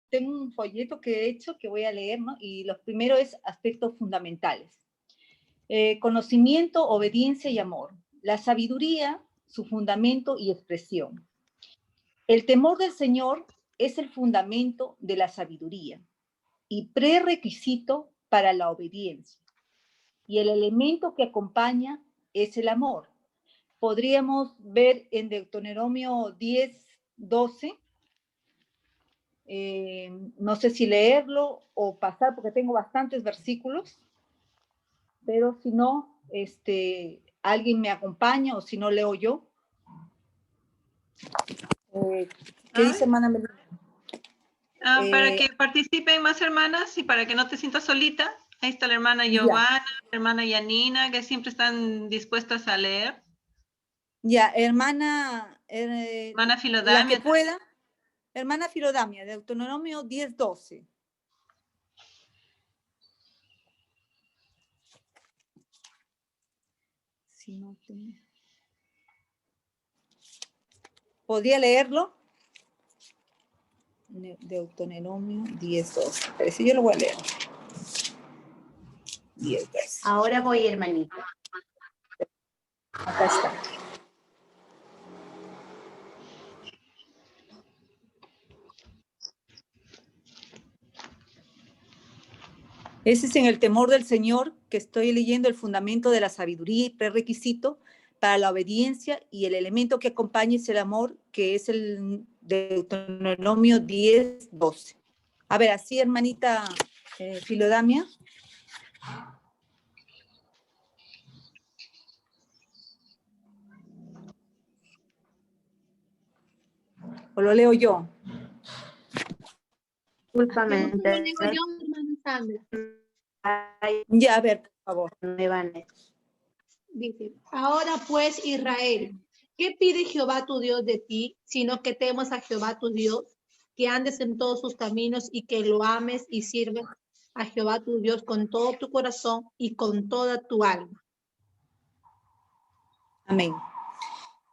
tengo un folleto que he hecho que voy a leer, ¿no? Y los primeros es aspectos fundamentales. Conocimiento, obediencia y amor. La sabiduría, su fundamento y expresión. El temor del Señor es el fundamento de la sabiduría y prerequisito para la obediencia. Y el elemento que acompaña es el amor. Podríamos ver en Deuteronomio 10, 12, no sé si leerlo o pasar porque tengo bastantes versículos, pero si no, alguien me acompaña o si no leo yo. ¿Qué dice hermana Melina? Para que participen más hermanas y para que no te sientas solita, ahí está la hermana Giovanna, la hermana Yanina, que siempre están dispuestas a leer. Ya, hermana Filodamia. La que pueda. Hermana Filodamia, Deuteronomio 10, 12. Si no te... ¿Podría leerlo? Deuteronomio 10, 12. Pero si yo lo voy a leer. 10, 12. Ahora voy, hermanita. Acá está. Ese es en el temor del Señor que estoy leyendo el fundamento de la sabiduría y prerequisito para la obediencia y el elemento que acompaña es el amor, que es el Deuteronomio 10, 12. A ver, así, hermanita Filodamia. ¿O lo leo yo? Discúlpame. Ya, a ver, por favor. Dice, ahora pues Israel, ¿qué pide Jehová tu Dios de ti, sino que temas a Jehová tu Dios, que andes en todos sus caminos y que lo ames y sirves a Jehová tu Dios con todo tu corazón y con toda tu alma? Amén.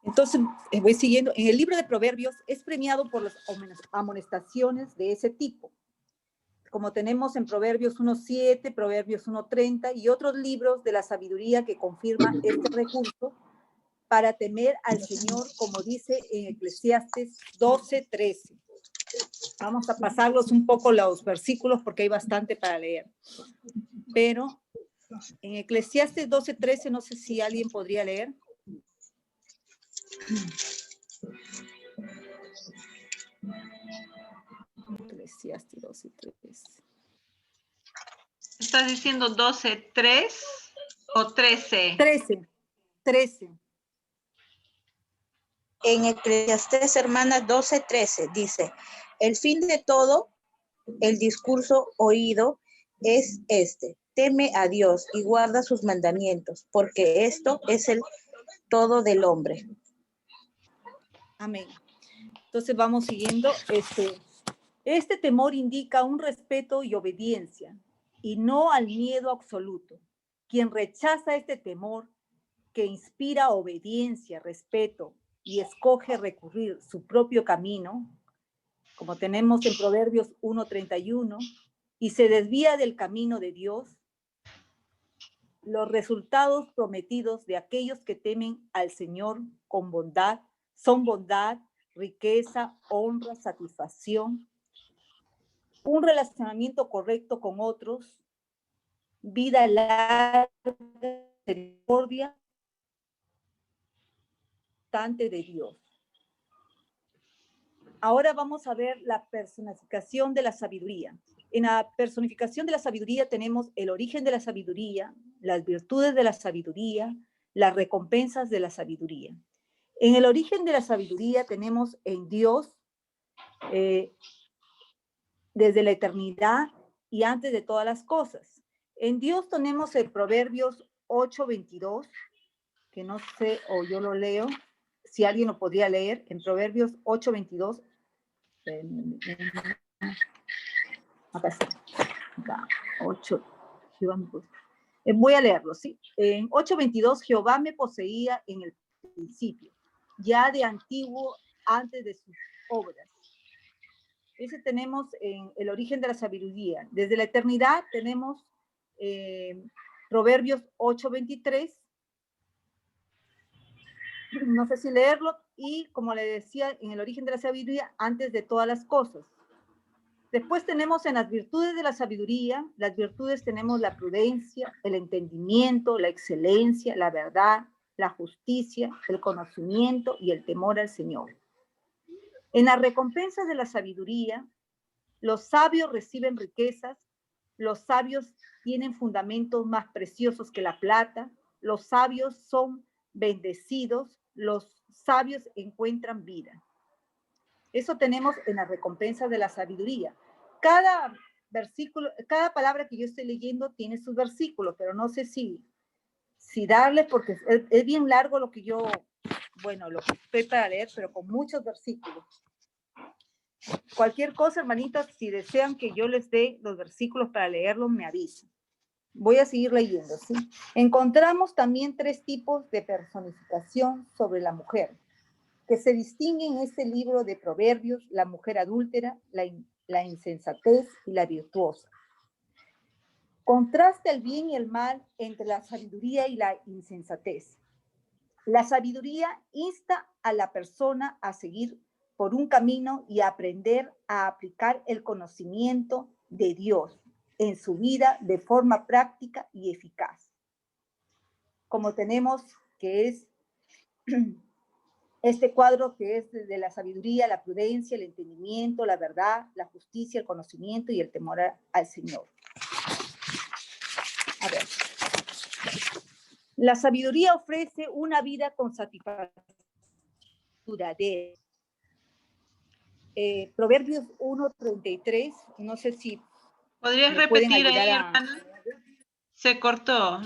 Entonces, voy siguiendo. En el libro de Proverbios es premiado por las amonestaciones de ese tipo. Como tenemos en Proverbios 1.7, Proverbios 1.30 y otros libros de la sabiduría que confirma este recurso para temer al Señor, como dice en Eclesiastes 12.13. Vamos a pasarlos un poco los versículos porque hay bastante para leer. Pero en Eclesiastes 12.13, no sé si alguien podría leer. Eclesiastes 12.13. ¿Estás diciendo 12.3 o 13? 13. En Eclesiastés, hermanas, 12:13 dice, el fin de todo el discurso oído es este, teme a Dios y guarda sus mandamientos, porque esto es el todo del hombre. Amén. Entonces vamos siguiendo. Este temor indica un respeto y obediencia, y no al miedo absoluto. Quien rechaza este temor, que inspira obediencia, respeto, y escoge recurrir su propio camino, como tenemos en Proverbios 1.31, y se desvía del camino de Dios, los resultados prometidos de aquellos que temen al Señor con bondad son bondad, riqueza, honra, satisfacción, un relacionamiento correcto con otros, vida larga, misericordia, de Dios. Ahora vamos a ver la personificación de la sabiduría. En la personificación de la sabiduría tenemos el origen de la sabiduría, las virtudes de la sabiduría, las recompensas de la sabiduría. En el origen de la sabiduría tenemos en Dios, desde la eternidad y antes de todas las cosas. En Dios tenemos el Proverbios 8:22, que no sé, o yo lo leo, si alguien lo podría leer, en Proverbios 8:22. Acá está. Acá, 8. Voy a leerlo, ¿sí? En 8:22, Jehová me poseía en el principio, ya de antiguo, antes de sus obras. Ese tenemos en el origen de la sabiduría. Desde la eternidad tenemos Proverbios 8:23. No sé si leerlo. Y como le decía, en el origen de la sabiduría, antes de todas las cosas. Después tenemos en las virtudes de la sabiduría, las virtudes tenemos la prudencia, el entendimiento, la excelencia, la verdad, la justicia, el conocimiento y el temor al Señor. En las recompensas de la sabiduría, los sabios reciben riquezas, los sabios tienen fundamentos más preciosos que la plata, los sabios son bendecidos, los sabios encuentran vida. Eso tenemos en las recompensas de la sabiduría. Cada versículo, cada palabra que yo estoy leyendo tiene sus versículos, pero no sé si darle, porque es bien largo lo que yo, bueno, lo que estoy para leer, pero con muchos versículos. Cualquier cosa, hermanitos, si desean que yo les dé los versículos para leerlos, me avisan. Voy a seguir leyendo, ¿sí? Encontramos también 3 tipos de personificación sobre la mujer, que se distinguen en este libro de Proverbios: la mujer adúltera, la insensatez y la virtuosa. Contrasta el bien y el mal entre la sabiduría y la insensatez. La sabiduría insta a la persona a seguir por un camino y a aprender a aplicar el conocimiento de Dios en su vida de forma práctica y eficaz. Como tenemos que es este cuadro que es de la sabiduría, la prudencia, el entendimiento, la verdad, la justicia, el conocimiento y el temor al Señor. A ver. La sabiduría ofrece una vida con satisfacción duradera. Proverbios 1:33, no sé si ¿podrías repetir ahí, hermana? Se cortó.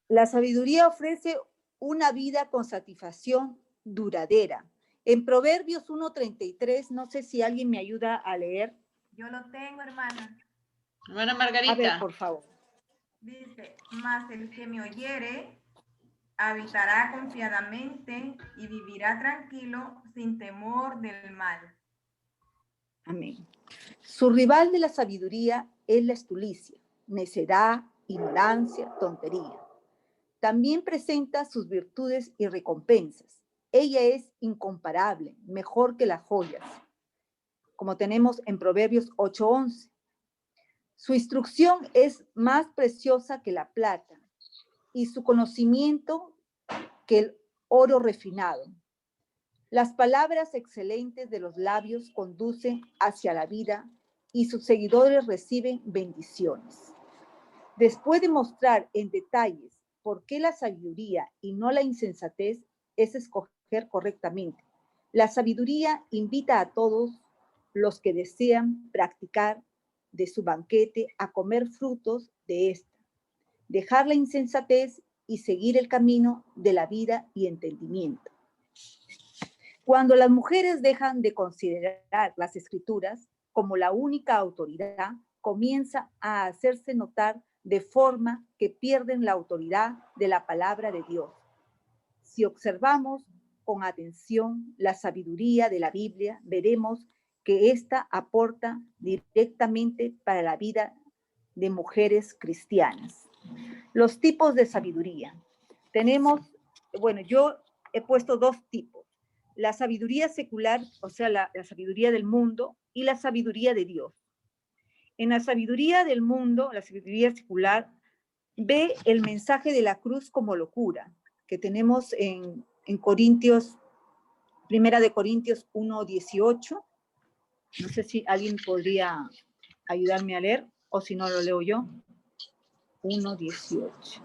La sabiduría ofrece una vida con satisfacción duradera. En Proverbios 1:33, no sé si alguien me ayuda a leer. Yo lo tengo, hermana. Hermana Margarita. A ver, por favor. Dice, mas el que me oyere habitará confiadamente y vivirá tranquilo sin temor del mal. Amén. Su rival de la sabiduría es la estulticia, necedad, ignorancia, tontería. También presenta sus virtudes y recompensas. Ella es incomparable, mejor que las joyas, como tenemos en Proverbios 8:11. Su instrucción es más preciosa que la plata y su conocimiento que el oro refinado. Las palabras excelentes de los labios conducen hacia la vida y sus seguidores reciben bendiciones. Después de mostrar en detalles por qué la sabiduría y no la insensatez es escoger correctamente, la sabiduría invita a todos los que desean practicar de su banquete a comer frutos de esta, dejar la insensatez y seguir el camino de la vida y entendimiento. Cuando las mujeres dejan de considerar las escrituras como la única autoridad, comienza a hacerse notar de forma que pierden la autoridad de la palabra de Dios. Si observamos con atención la sabiduría de la Biblia, veremos que ésta aporta directamente para la vida de mujeres cristianas. Los tipos de sabiduría. Tenemos, bueno, yo he puesto 2 tipos. La sabiduría secular, o sea, la sabiduría del mundo, y la sabiduría de Dios. En la sabiduría del mundo, la sabiduría secular, ve el mensaje de la cruz como locura, que tenemos en Corintios, 1 de Corintios 1:18. No sé si alguien podría ayudarme a leer, o si no lo leo yo. 1:18.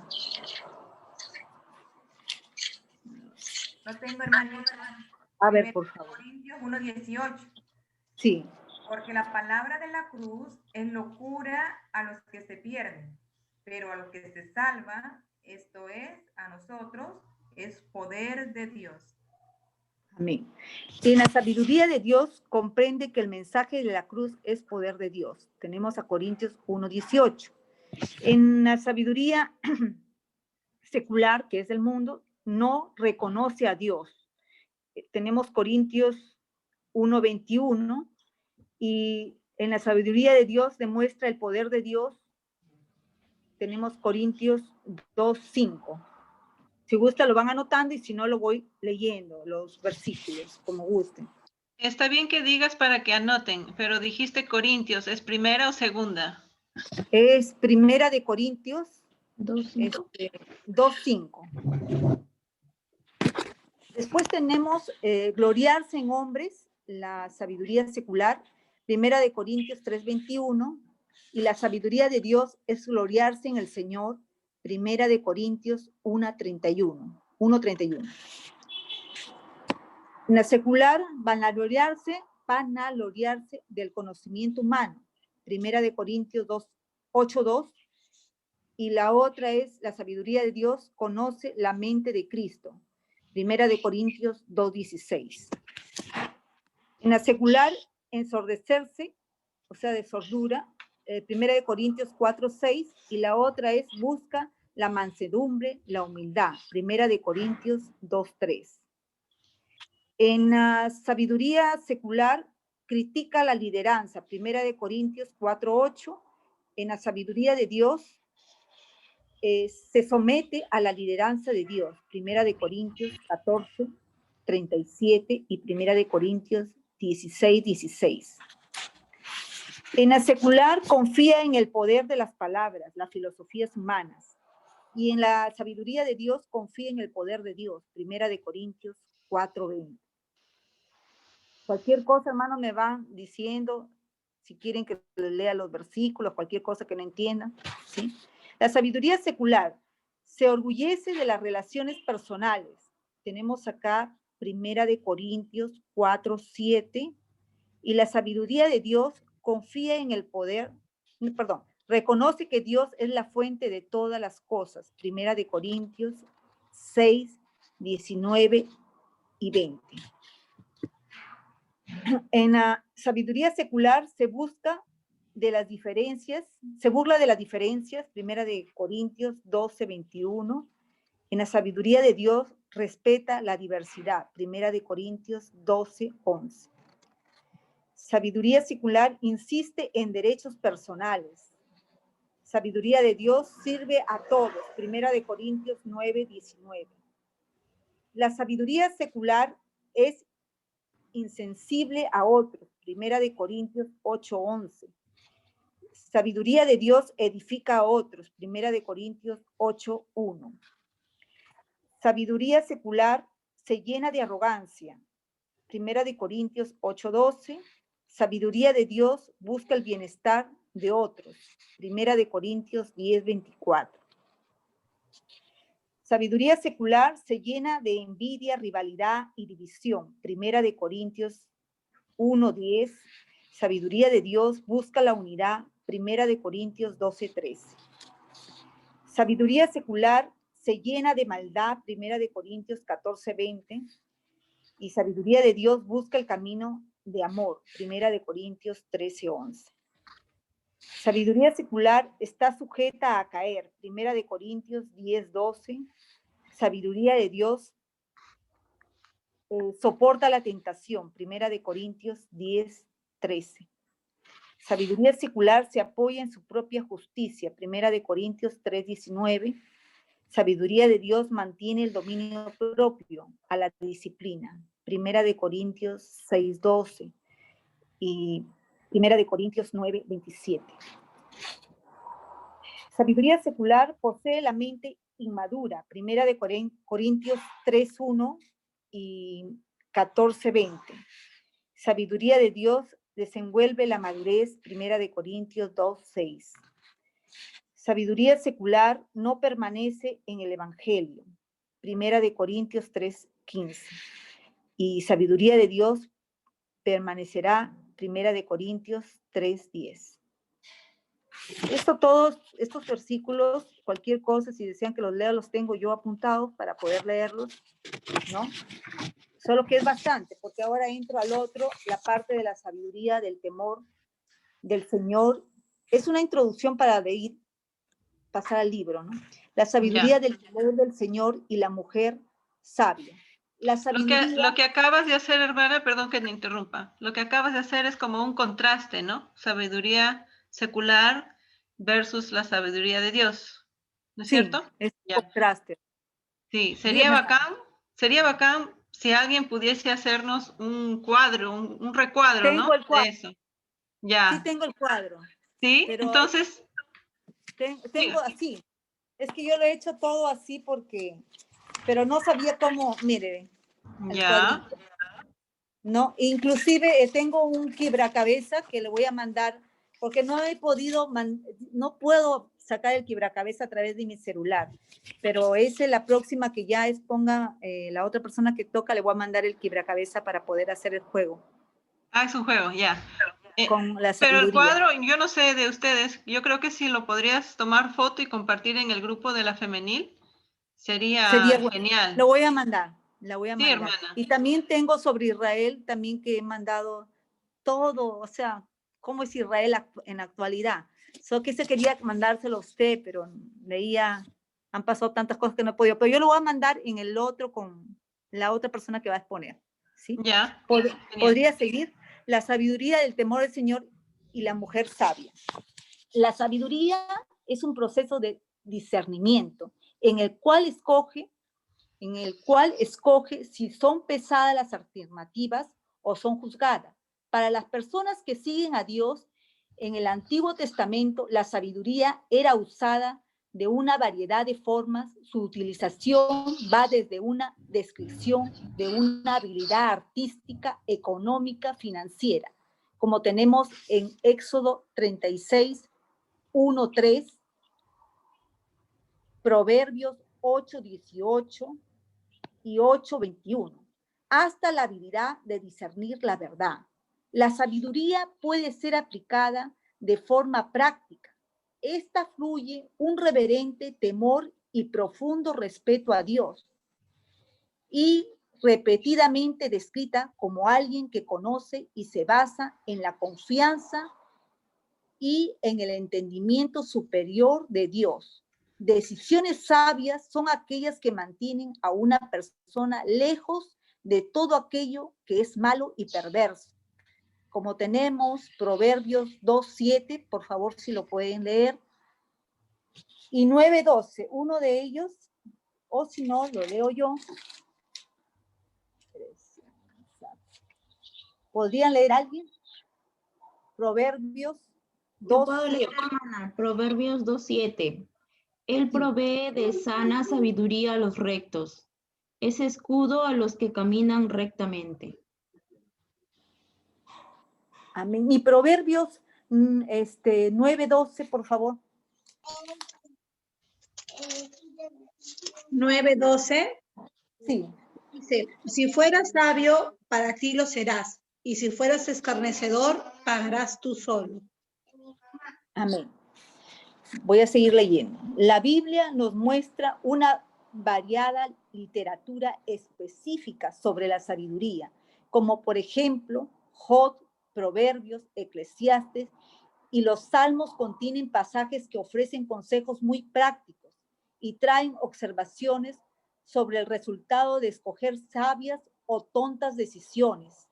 Lo tengo, hermanita. A ver, por favor. Corintios 1:18. Sí. Porque la palabra de la cruz es locura a los que se pierden, pero a los que se salvan, esto es, a nosotros, es poder de Dios. Amén. En la sabiduría de Dios comprende que el mensaje de la cruz es poder de Dios. Tenemos a Corintios 1:18. En la sabiduría secular, que es del mundo, no reconoce a Dios. Tenemos Corintios 1:21, y en la sabiduría de Dios demuestra el poder de Dios. Tenemos Corintios 2:5. Si gusta lo van anotando y si no lo voy leyendo, los versículos, como gusten. Está bien que digas para que anoten, pero dijiste Corintios, ¿es primera o segunda? Es Primera de Corintios 2:5. 2:5. Después tenemos gloriarse en hombres, la sabiduría secular, Primera de Corintios 3:21, y la sabiduría de Dios es gloriarse en el Señor, Primera de Corintios 1:31. En la secular, vanagloriarse del conocimiento humano, Primera de Corintios 8:2, y la otra es la sabiduría de Dios conoce la mente de Cristo, Primera de Corintios 2:16. En la secular, ensordecerse, o sea, de sordura, Primera de Corintios 4:6, y la otra es busca la mansedumbre, la humildad, Primera de Corintios 2:3. En la sabiduría secular, critica la lideranza, Primera de Corintios 4:8. En la sabiduría de Dios, se somete a la lideranza de Dios, Primera de Corintios 14:37 y Primera de Corintios 16:16. En la secular confía en el poder de las palabras, las filosofías humanas, y en la sabiduría de Dios confía en el poder de Dios, Primera de Corintios 4:20. Cualquier cosa, hermano, me van diciendo, si quieren que les lea los versículos, cualquier cosa que no entiendan, ¿sí? La sabiduría secular se orgullece de las relaciones personales. Tenemos acá Primera de Corintios 4:7, y la sabiduría de Dios confía en el poder, reconoce que Dios es la fuente de todas las cosas. Primera de Corintios 6:19 y 20. En la sabiduría secular se burla de las diferencias, Primera de Corintios 12:21. En la sabiduría de Dios respeta la diversidad, Primera de Corintios 12:11. Sabiduría secular insiste en derechos personales. Sabiduría de Dios sirve a todos, Primera de Corintios 9:19. La sabiduría secular es insensible a otros, Primera de Corintios 8:11. Sabiduría de Dios edifica a otros, Primera de Corintios 8:1. Sabiduría secular se llena de arrogancia, Primera de Corintios 8:12. Sabiduría de Dios busca el bienestar de otros, Primera de Corintios 10:24. Sabiduría secular se llena de envidia, rivalidad y división, Primera de Corintios 1:10. Sabiduría de Dios busca la unidad, Primera de Corintios 12:13. Sabiduría secular se llena de maldad, Primera de Corintios 14:20. Y sabiduría de Dios busca el camino de amor, Primera de Corintios 13:11. Sabiduría secular está sujeta a caer, Primera de Corintios 10:12. Sabiduría de Dios soporta la tentación, Primera de Corintios 10:13. Sabiduría secular se apoya en su propia justicia, Primera de Corintios 3:19. Sabiduría de Dios mantiene el dominio propio a la disciplina, Primera de Corintios 6:12 y Primera de Corintios 9:27. Sabiduría secular posee la mente inmadura, Primera de Corintios 3:1 y 14:20. Sabiduría de Dios desenvuelve la madurez, Primera de Corintios 2:6. Sabiduría secular no permanece en el Evangelio, Primera de Corintios 3:15. Y sabiduría de Dios permanecerá, Primera de Corintios 3:10. Todos estos versículos, cualquier cosa, si desean que los lea, los tengo yo apuntados para poder leerlos, ¿no? Solo que es bastante, porque ahora entro al otro, la parte de la sabiduría, del temor del Señor. Es una introducción para leer, pasar al libro, ¿no? La sabiduría del temor del Señor y la mujer sabia. la sabiduría... Lo que acabas de hacer, hermana, perdón que me interrumpa, lo que acabas de hacer es como un contraste, ¿no? Sabiduría secular versus la sabiduría de Dios, ¿no es Sí, cierto? es un Ya. contraste. Sí, Dígame. sería bacán si alguien pudiese hacernos un cuadro, un recuadro, ¿no? Tengo el cuadro. De eso. Sí, Ya. tengo el cuadro, ¿Sí? pero Entonces, tengo diga. así. Es que yo lo he hecho todo así porque... Pero no sabía cómo, mire, el Ya. cuadrito. No, inclusive tengo un quiebracabeza que le voy a mandar, porque no he podido, no puedo sacar el quiebracabeza a través de mi celular, pero esa es la próxima que ya exponga la otra persona que toca, le voy a mandar el quiebracabeza para poder hacer el juego. Ah, es un juego, ya. Con la Pero el sabiduría. cuadro, yo no sé de ustedes, yo creo que si lo podrías tomar foto y compartir en el grupo de la femenil, sería Bueno. genial. Lo voy a mandar, la voy a Sí, mandar. hermana. Y también tengo sobre Israel, también que he mandado todo, o sea, cómo es Israel en la actualidad. Solo que se quería mandárselo a usted, pero leía, han pasado tantas cosas que no he podido, pero yo lo voy a mandar en el otro con la otra persona que va a exponer, ¿sí? Ya. Podría seguir la sabiduría del temor del Señor y la mujer sabia. La sabiduría es un proceso de discernimiento en el cual escoge si son pesadas las afirmativas o son juzgadas. Para las personas que siguen a Dios, en el Antiguo Testamento, la sabiduría era usada de una variedad de formas. Su utilización va desde una descripción de una habilidad artística, económica, financiera, como tenemos en Éxodo 36, 1:3, Proverbios 8:18 y 8:21, hasta la habilidad de discernir la verdad. La sabiduría puede ser aplicada de forma práctica. Esta fluye un reverente temor y profundo respeto a Dios, y repetidamente descrita como alguien que conoce y se basa en la confianza y en el entendimiento superior de Dios. Decisiones sabias son aquellas que mantienen a una persona lejos de todo aquello que es malo y perverso. Como tenemos Proverbios 2:7, por favor si lo pueden leer, y 9:12, uno de ellos, o si no, lo leo yo. ¿Podrían leer alguien? Proverbios 2:7. Proverbios 2:7. Él provee de sana sabiduría a los rectos. Es escudo a los que caminan rectamente. Amén. Y Proverbios 9:12, por favor. 9:12. Sí. Dice, si fueras sabio, para ti lo serás. Y si fueras escarnecedor, pagarás tú solo. Amén. Voy a seguir leyendo. La Biblia nos muestra una variada literatura específica sobre la sabiduría, como por ejemplo Job, Proverbios, Eclesiastes, y los Salmos contienen pasajes que ofrecen consejos muy prácticos y traen observaciones sobre el resultado de escoger sabias o tontas decisiones.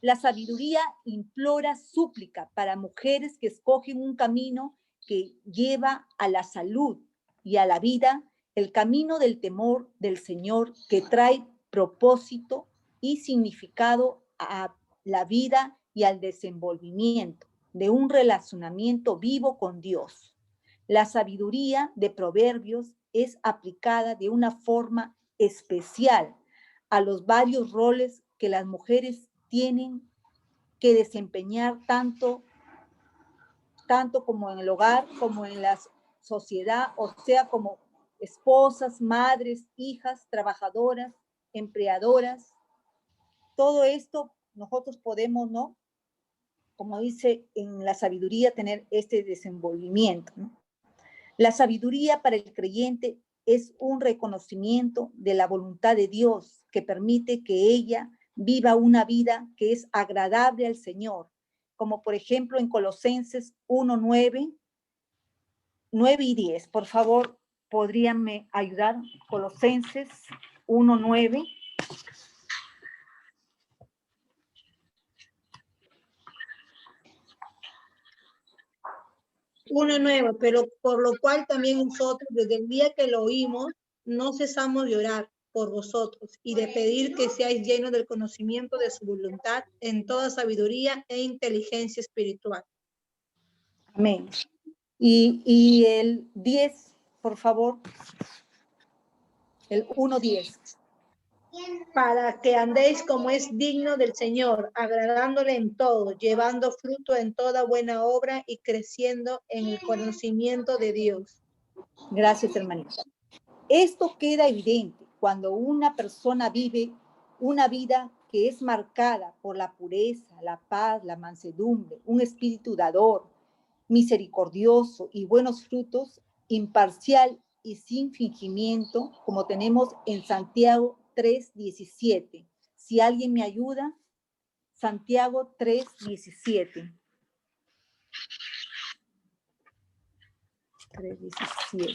La sabiduría implora súplica para mujeres que escogen un camino que lleva a la salud y a la vida, el camino del temor del Señor que trae propósito y significado a la vida y al desenvolvimiento de un relacionamiento vivo con Dios. La sabiduría de Proverbios es aplicada de una forma especial a los varios roles que las mujeres tienen que desempeñar tanto como en el hogar, como en la sociedad, o sea, como esposas, madres, hijas, trabajadoras, empleadoras. Todo esto nosotros podemos, ¿no? Como dice en la sabiduría, tener este desenvolvimiento, ¿no? La sabiduría para el creyente es un reconocimiento de la voluntad de Dios que permite que ella viva una vida que es agradable al Señor, como por ejemplo en Colosenses 1:9, 9 y 10. Por favor, ¿podrían me ayudar? Colosenses 1:9. Uno nuevo, pero por lo cual también nosotros, desde el día que lo oímos, no cesamos de orar por vosotros y de pedir que seáis llenos del conocimiento de su voluntad en toda sabiduría e inteligencia espiritual. Amén. Y el 10, por favor. El 1:10. Para que andéis como es digno del Señor, agradándole en todo, llevando fruto en toda buena obra y creciendo en el conocimiento de Dios. Gracias, hermanita. Esto queda evidente cuando una persona vive una vida que es marcada por la pureza, la paz, la mansedumbre, un espíritu dador, misericordioso y buenos frutos, imparcial y sin fingimiento, como tenemos en Santiago 3:17. Si alguien me ayuda, Santiago 3:17. 3:17.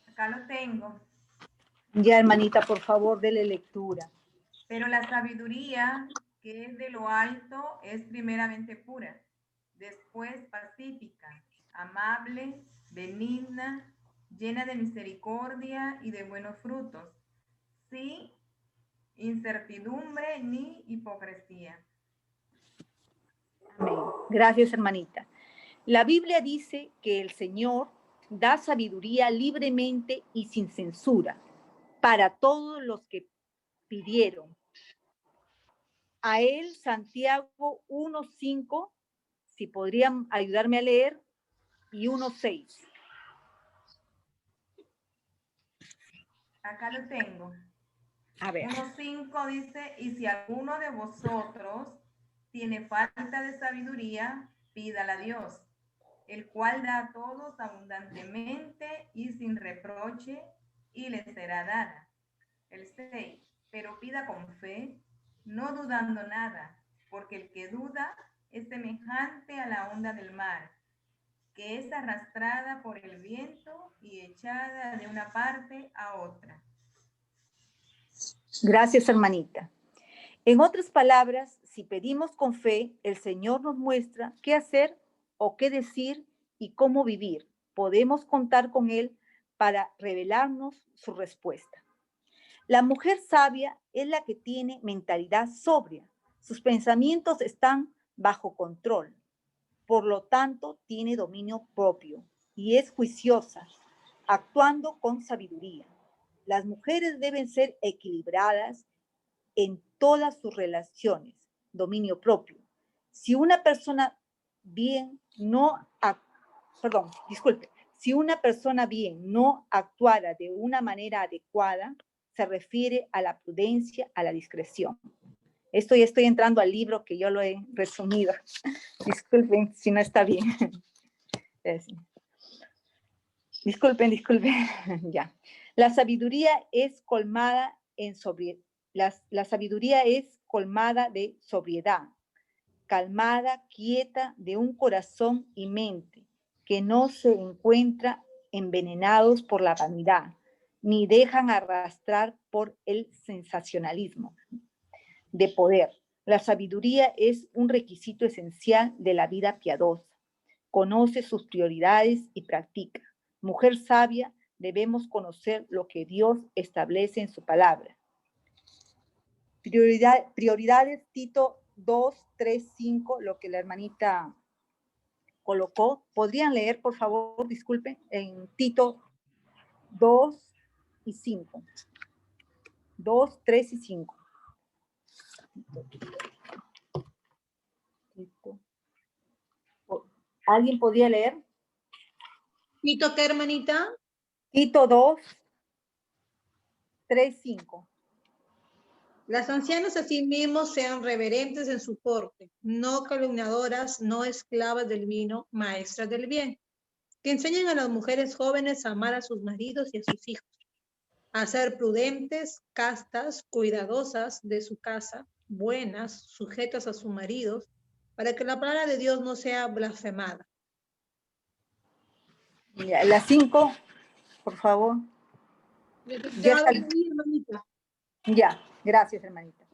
Acá lo tengo. Ya, hermanita, por favor, dele lectura. Pero la sabiduría que es de lo alto es primeramente pura, después pacífica, amable, benigna, llena de misericordia y de buenos frutos, sin incertidumbre ni hipocresía. Amén. Gracias, hermanita. La Biblia dice que el Señor da sabiduría libremente y sin censura para todos los que pidieron. A él, Santiago 1:5, si podrían ayudarme a leer, y 1:6. Acá lo tengo. A ver. 1:5 dice, y si alguno de vosotros tiene falta de sabiduría, pídala a Dios, el cual da a todos abundantemente y sin reproche, y le será dada. El 6, pero pida con fe, no dudando nada, porque el que duda es semejante a la onda del mar, que es arrastrada por el viento y echada de una parte a otra. Gracias, hermanita. En otras palabras, si pedimos con fe, el Señor nos muestra qué hacer o qué decir y cómo vivir. Podemos contar con Él para revelarnos su respuesta. La mujer sabia es la que tiene mentalidad sobria. Sus pensamientos están bajo control. Por lo tanto, tiene dominio propio y es juiciosa, actuando con sabiduría. Las mujeres deben ser equilibradas en todas sus relaciones, dominio propio. Si una persona bien no, si una persona bien no actuara de una manera adecuada, se refiere a la prudencia, a la discreción. Esto ya estoy entrando al libro que yo lo he resumido. Disculpen si no está bien. Disculpen, ya. La sabiduría es colmada la sabiduría es colmada de sobriedad, calmada, quieta, de un corazón y mente, que no se encuentra envenenados por la vanidad, ni dejan arrastrar por el sensacionalismo de poder. La sabiduría es un requisito esencial de la vida piadosa. Conoce sus prioridades y practica. Mujer sabia, debemos conocer lo que Dios establece en su palabra. Prioridades, Tito 2:3-5, lo que la hermanita colocó. ¿Podrían leer, por favor? Disculpen, en Tito 2:5. 2:3-5. ¿Alguien podría leer? ¿Tito qué, hermanita? Tito 2:3-5. Las ancianas asimismo sean reverentes en su porte, no calumniadoras, no esclavas del vino, maestras del bien, que enseñen a las mujeres jóvenes a amar a sus maridos y a sus hijos, a ser prudentes, castas, cuidadosas de su casa, buenas, sujetas a sus maridos, para que la palabra de Dios no sea blasfemada. Las 5, por favor. Ya, gracias, hermanita.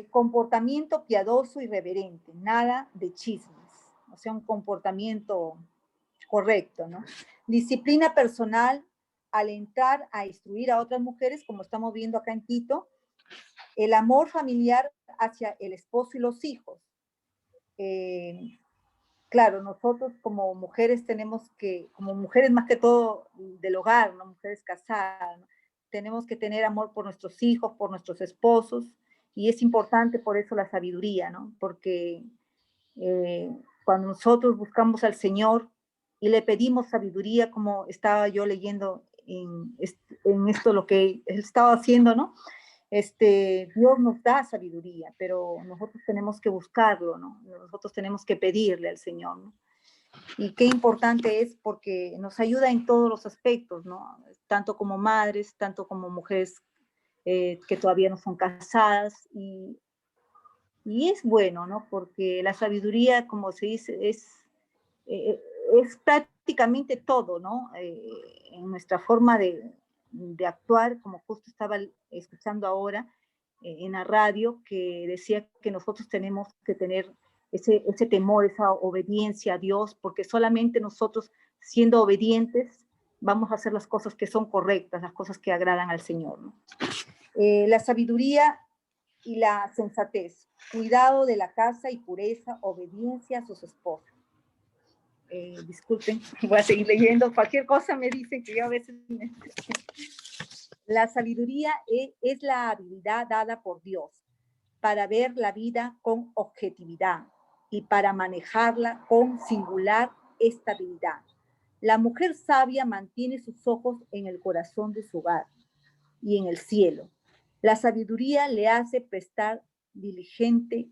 comportamiento piadoso y reverente, nada de chismes, o sea, un comportamiento correcto, ¿no? Disciplina personal, alentar a instruir a otras mujeres, como estamos viendo acá en Tito, el amor familiar hacia el esposo y los hijos. Claro, nosotros como mujeres tenemos que, como mujeres más que todo del hogar, ¿no? Mujeres casadas, ¿no? Tenemos que tener amor por nuestros hijos, por nuestros esposos, y es importante por eso la sabiduría, ¿no? Porque cuando nosotros buscamos al Señor y le pedimos sabiduría, como estaba yo leyendo en esto lo que Él estaba haciendo, ¿no? Dios nos da sabiduría, pero nosotros tenemos que buscarlo, ¿no? Nosotros tenemos que pedirle al Señor, ¿no? Y qué importante es porque nos ayuda en todos los aspectos, ¿no? Tanto como madres, tanto como mujeres que todavía no son casadas, y es bueno, ¿no? Porque la sabiduría, como se dice, eh, es prácticamente todo, ¿no? En nuestra forma de actuar, como justo estaba escuchando ahora en la radio, que decía que nosotros tenemos que tener ese temor, esa obediencia a Dios, porque solamente nosotros, siendo obedientes, vamos a hacer las cosas que son correctas, las cosas que agradan al Señor, ¿no? La sabiduría y la sensatez, cuidado de la casa y pureza, obediencia a sus esposos. Disculpen, voy a seguir leyendo, cualquier cosa me dicen que yo a veces... La sabiduría es la habilidad dada por Dios para ver la vida con objetividad y para manejarla con singular estabilidad. La mujer sabia mantiene sus ojos en el corazón de su hogar y en el cielo. La sabiduría le hace prestar diligente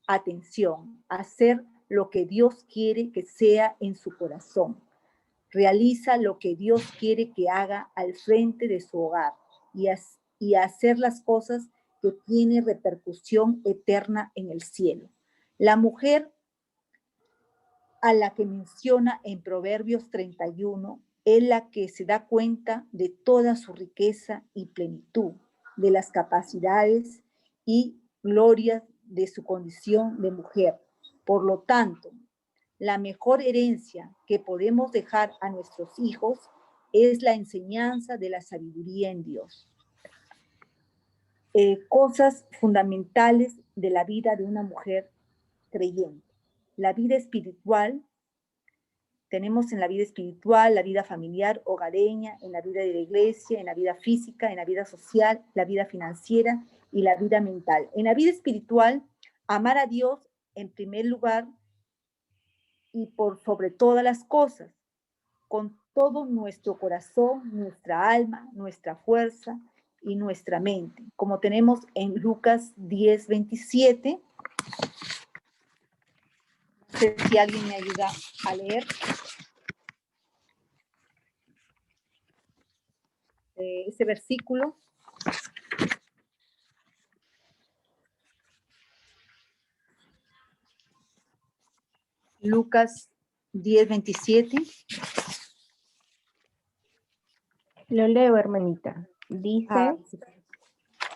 atención, hacer lo que Dios quiere que sea en su corazón. Realiza lo que Dios quiere que haga al frente de su hogar y hacer las cosas que tienen repercusión eterna en el cielo. La mujer a la que menciona en Proverbios 31 es la que se da cuenta de toda su riqueza y plenitud, de las capacidades y glorias de su condición de mujer. Por lo tanto, la mejor herencia que podemos dejar a nuestros hijos es la enseñanza de la sabiduría en Dios. Cosas fundamentales de la vida de una mujer creyente. La vida espiritual, tenemos en la vida espiritual, la vida familiar, hogareña, en la vida de la iglesia, en la vida física, en la vida social, la vida financiera y la vida mental. En la vida espiritual, amar a Dios en primer lugar y por sobre todas las cosas, con todo nuestro corazón, nuestra alma, nuestra fuerza y nuestra mente, como tenemos en Lucas 10:27. No sé si alguien me ayuda a leer ese versículo. Lucas 10:27. Lo leo, hermanita. Dice, Sí.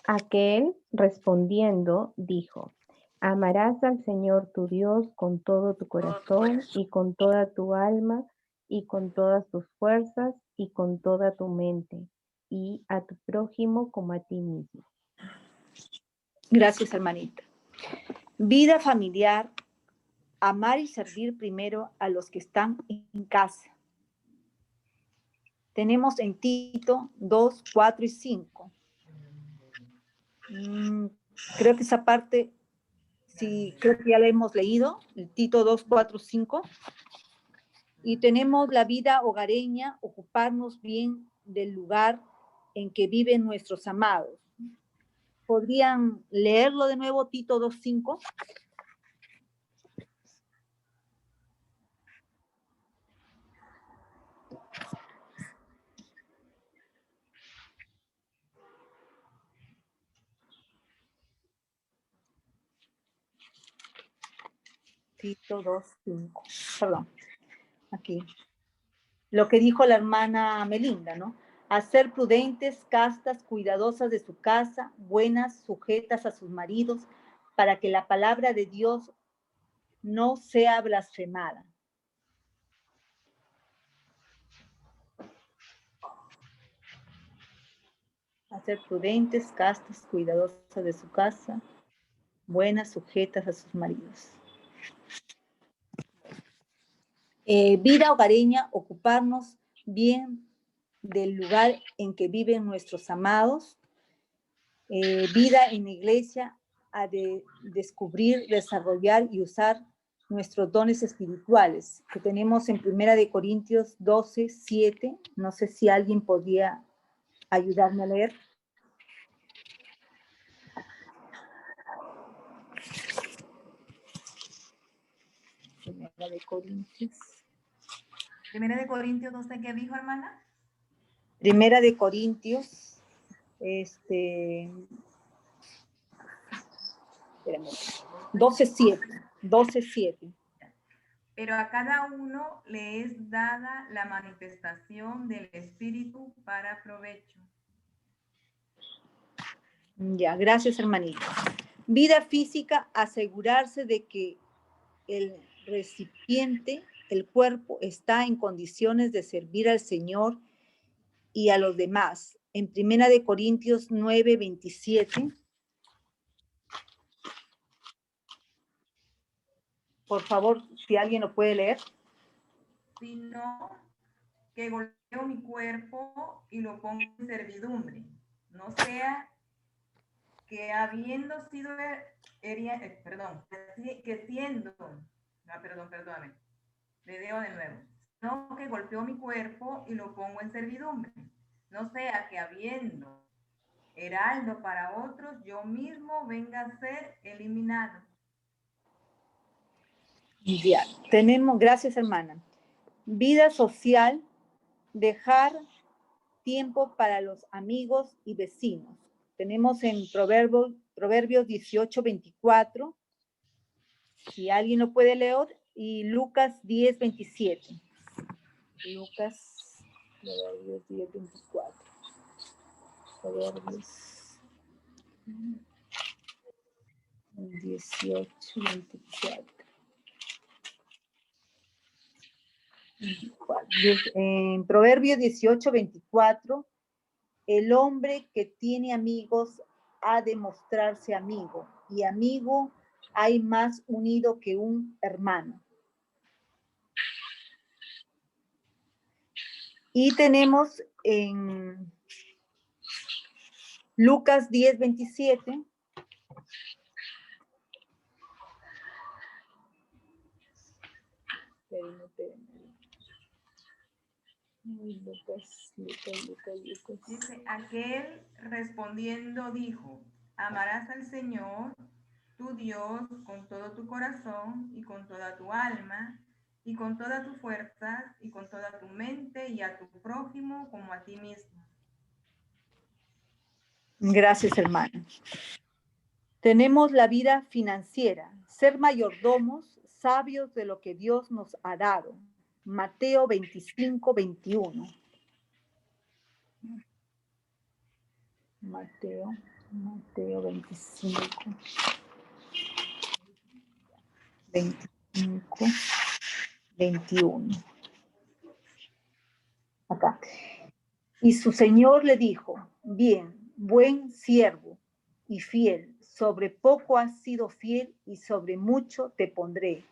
aquel respondiendo dijo, amarás al Señor tu Dios con todo tu corazón y con toda tu alma y con todas tus fuerzas y con toda tu mente y a tu prójimo como a ti mismo. Gracias, hermanita. Vida familiar, amar y servir primero a los que están en casa. Tenemos en Tito 2, 4 y 5. Creo que esa parte, sí, creo que ya la hemos leído, el Tito 2, 4, 5. Y tenemos la vida hogareña, ocuparnos bien del lugar en que viven nuestros amados. ¿Podrían leerlo de nuevo, Tito 2, 5? Tito 2, 5. Perdón, aquí. Lo que dijo la hermana Melinda, ¿no? a ser prudentes, castas, cuidadosas de su casa, buenas, sujetas a sus maridos, para que la palabra de Dios no sea blasfemada. A ser prudentes, castas, cuidadosas de su casa, buenas, sujetas a sus maridos. Vida hogareña, ocuparnos bien del lugar en que viven nuestros amados. Vida en la iglesia, a descubrir, desarrollar y usar nuestros dones espirituales que tenemos en 1 Corintios 12, 7. No sé si alguien podría ayudarme a leer. Primera de Corintios. Primera de Corintios 12, ¿qué dijo, hermana? Primera de Corintios, 12:7. Pero a cada uno le es dada la manifestación del Espíritu para provecho. Ya, gracias, hermanito. Vida física, asegurarse de que el recipiente, el cuerpo, está en condiciones de servir al Señor y a los demás. En 1 Corintios 9, 27. Por favor, si alguien lo puede leer. Sino que golpeo mi cuerpo y lo pongo en servidumbre. No sea que habiendo sido perdóname. Le leo de nuevo. No, que golpeo mi cuerpo y lo pongo en servidumbre. No sea que habiendo heraldo para otros, yo mismo venga a ser eliminado. Ya, tenemos, gracias, hermana. Vida social, dejar tiempo para los amigos y vecinos. Tenemos en Proverbios 18, 24. Si alguien lo puede leer, y Lucas 10, 27. Lucas, Proverbios 10, 24. Proverbios 18, 24. En Proverbios 18, 24, el hombre que tiene amigos ha de mostrarse amigo, y amigo hay más unido que un hermano. Y tenemos en Lucas 10, 27. Dice, aquel respondiendo dijo, amarás al Señor, tu Dios, con todo tu corazón y con toda tu alma y con toda tu fuerza y con toda tu mente y a tu prójimo como a ti mismo. Gracias, hermano. Tenemos la vida financiera, ser mayordomos, sabios de lo que Dios nos ha dado. Mateo 25, 21. Mateo 25, 21. Acá. Y su Señor le dijo, bien, buen siervo y fiel, sobre poco has sido fiel y sobre mucho te pondré.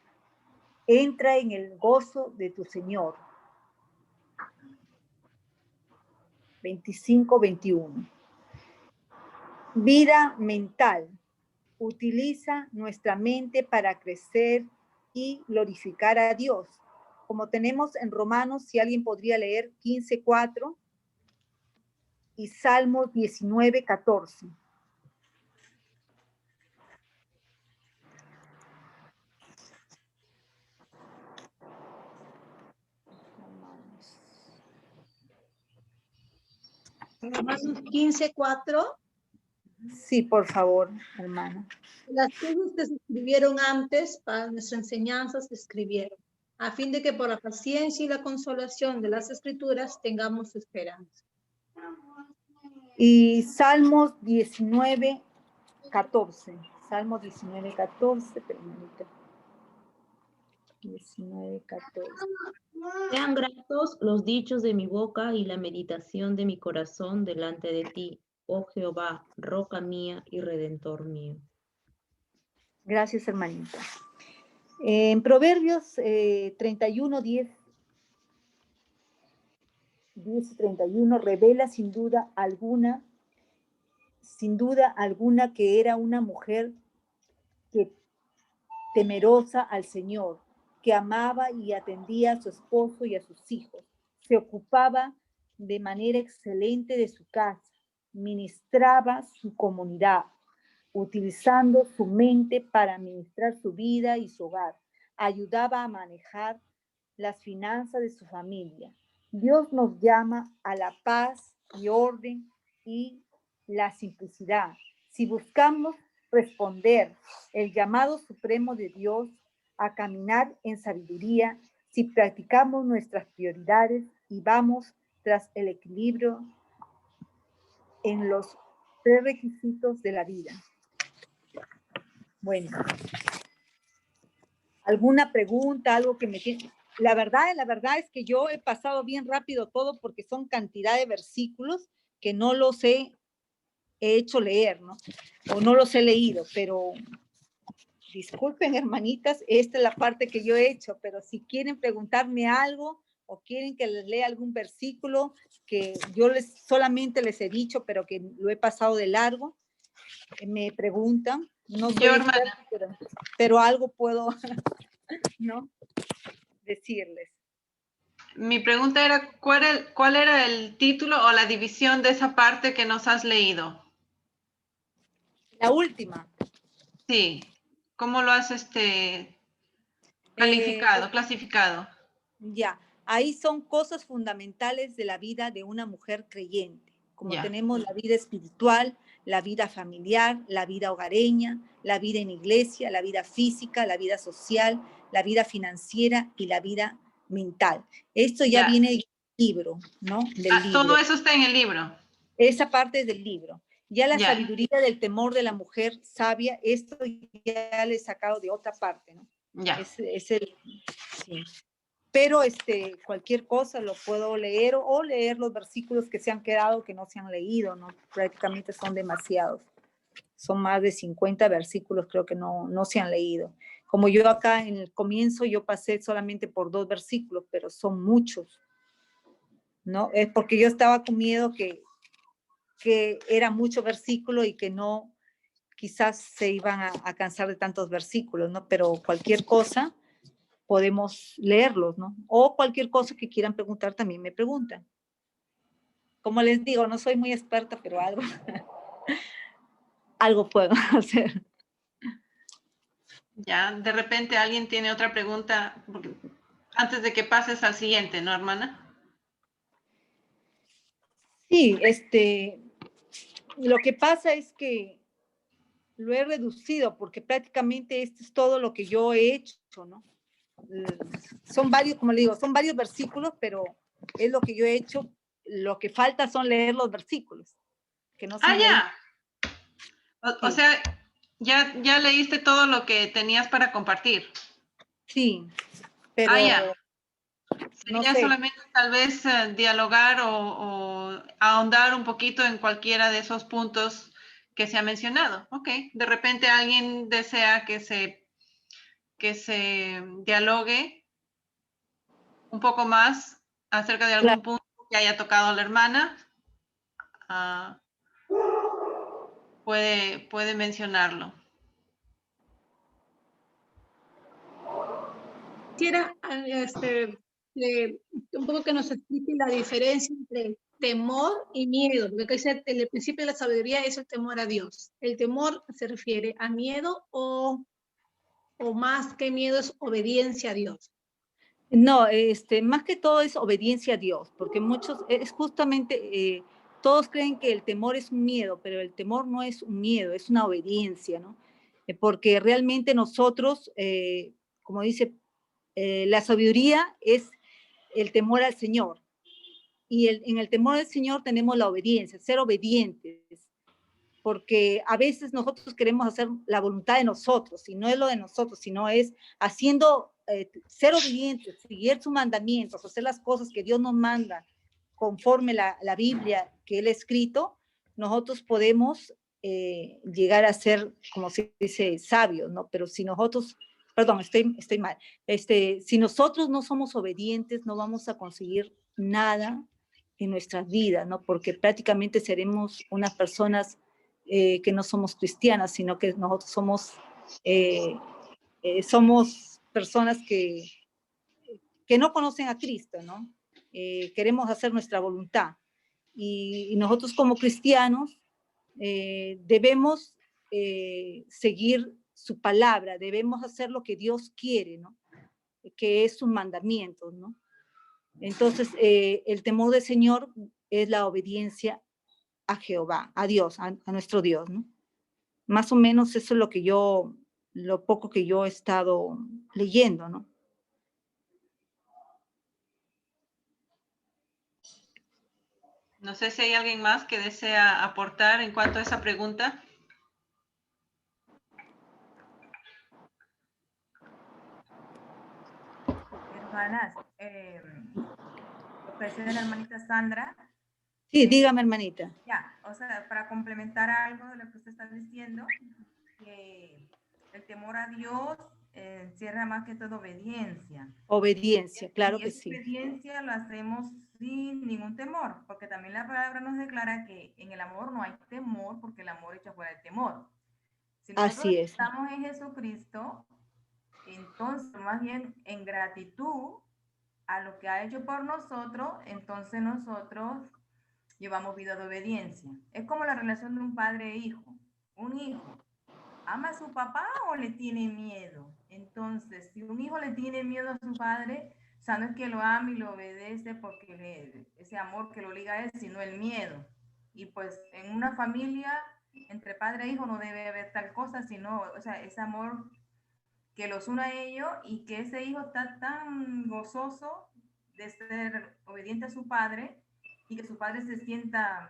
Entra en el gozo de tu Señor. 25, 21. Vida mental. Utiliza nuestra mente para crecer y glorificar a Dios. Como tenemos en Romanos, si alguien podría leer 15, 4 y Salmos 19, 14. Romanos 15, 4. Sí, por favor, hermana. Las cosas que se escribieron antes para nuestra enseñanza se escribieron, a fin de que por la paciencia y la consolación de las Escrituras tengamos esperanza. Y Salmos 19, 14. Salmos 19, 14. 19, 14. Sean gratos los dichos de mi boca y la meditación de mi corazón delante de ti, oh Jehová, roca mía y redentor mío. Gracias, hermanita. En Proverbios 31, 10 y 31 revela sin duda alguna que era una mujer temerosa al Señor, que amaba y atendía a su esposo y a sus hijos. Se ocupaba de manera excelente de su casa, ministraba su comunidad, utilizando su mente para administrar su vida y su hogar. Ayudaba a manejar las finanzas de su familia. Dios nos llama a la paz y orden y la simplicidad. Si buscamos responder el llamado supremo de Dios a caminar en sabiduría, si practicamos nuestras prioridades y vamos tras el equilibrio en los prerequisitos de la vida. Bueno, ¿alguna pregunta, algo que me tiene? La verdad es que yo he pasado bien rápido todo porque son cantidad de versículos que no los he hecho leer, ¿no? O no los he leído, pero disculpen, hermanitas, esta es la parte que yo he hecho, pero si quieren preguntarme algo o quieren que les lea algún versículo que yo solamente les he dicho, pero que lo he pasado de largo, me preguntan. No soy experta, pero algo puedo, ¿no?, decirles. Mi pregunta era, ¿cuál era el título o la división de esa parte que nos has leído? La última. Sí. ¿Cómo lo has clasificado? Ya, ahí son cosas fundamentales de la vida de una mujer creyente. Como tenemos la vida espiritual, la vida familiar, la vida hogareña, la vida en iglesia, la vida física, la vida social, la vida financiera y la vida mental. Esto ya viene del libro, ¿no? Del libro. Todo eso está en el libro. Esa parte es del libro. Ya la sabiduría del temor de la mujer sabia, esto ya le he sacado de otra parte, ¿no? Ya. Sí. Pero cualquier cosa lo puedo leer o leer los versículos que se han quedado, que no se han leído, ¿no? Prácticamente son demasiados. Son más de 50 versículos, creo que no se han leído. Como yo acá en el comienzo, yo pasé solamente por 2 versículos, pero son muchos, ¿no? Es porque yo estaba con miedo que era mucho versículo y que no, quizás se iban a cansar de tantos versículos, ¿no? Pero cualquier cosa podemos leerlos, ¿no? O cualquier cosa que quieran preguntar también me preguntan. Como les digo, no soy muy experta, pero algo puedo hacer. Ya, de repente alguien tiene otra pregunta antes de que pases al siguiente, ¿no, hermana? Sí, lo que pasa es que lo he reducido porque prácticamente esto es todo lo que yo he hecho, ¿no? Son varios, como le digo, son varios versículos, pero es lo que yo he hecho. Lo que falta son leer los versículos. Que no ya. O sea, ya leíste todo lo que tenías para compartir. Sí, pero ya. Sería no sé. solamente tal vez dialogar o ahondar un poquito en cualquiera de esos puntos que se ha mencionado. Ok, de repente alguien desea que se dialogue un poco más acerca de algún punto que haya tocado la hermana. Puede mencionarlo. Quisiera un poco que nos explique la diferencia entre temor y miedo, porque el principio de la sabiduría es el temor a Dios. ¿El temor se refiere a miedo o más que miedo es obediencia a Dios? No, más que todo es obediencia a Dios, porque muchos, es justamente, todos creen que el temor es un miedo, pero el temor no es un miedo, es una obediencia, ¿no? Porque realmente nosotros, como dice, la sabiduría es el temor al Señor. Y en el temor del Señor tenemos la obediencia, ser obedientes, porque a veces nosotros queremos hacer la voluntad de nosotros, y no es lo de nosotros, sino es haciendo, ser obedientes, seguir sus mandamientos, hacer las cosas que Dios nos manda, conforme la Biblia que Él ha escrito, nosotros podemos llegar a ser, como se dice, sabios, ¿no? Pero si nosotros, perdón, estoy mal, si nosotros no somos obedientes, no vamos a conseguir nada en nuestras vidas, ¿no? Porque prácticamente seremos unas personas que no somos cristianas, sino que nosotros somos personas que no conocen a Cristo, ¿no? Queremos hacer nuestra voluntad. Y nosotros como cristianos debemos seguir su palabra, debemos hacer lo que Dios quiere, ¿no? Que es sus mandamientos, ¿no? Entonces, el temor del Señor es la obediencia a Jehová, a Dios, a nuestro Dios, ¿no? Más o menos eso es lo poco que yo he estado leyendo, ¿no? No sé si hay alguien más que desea aportar en cuanto a esa pregunta. Hermanas, lo que decía la hermanita Sandra. Sí, dígame, hermanita. Ya, o sea, para complementar algo de lo que usted está diciendo, que el temor a Dios encierra más que todo obediencia. Obediencia, claro que sí. Y obediencia lo hacemos sin ningún temor, porque también la palabra nos declara que en el amor no hay temor, porque el amor echa fuera el temor. Si nosotros Así es. estamos en Jesucristo, entonces más bien en gratitud a lo que ha hecho por nosotros, entonces nosotros llevamos vida de obediencia. Es como la relación de un padre e hijo. Un hijo, ¿ama a su papá o le tiene miedo? Entonces, si un hijo le tiene miedo a su padre, o sea, no es que lo ame y lo obedece porque ese amor que lo liga a él, sino el miedo. Y pues en una familia, entre padre e hijo, no debe haber tal cosa, sino, o sea, ese amor que los une a ellos y que ese hijo está tan gozoso de ser obediente a su padre y que su padre se sienta,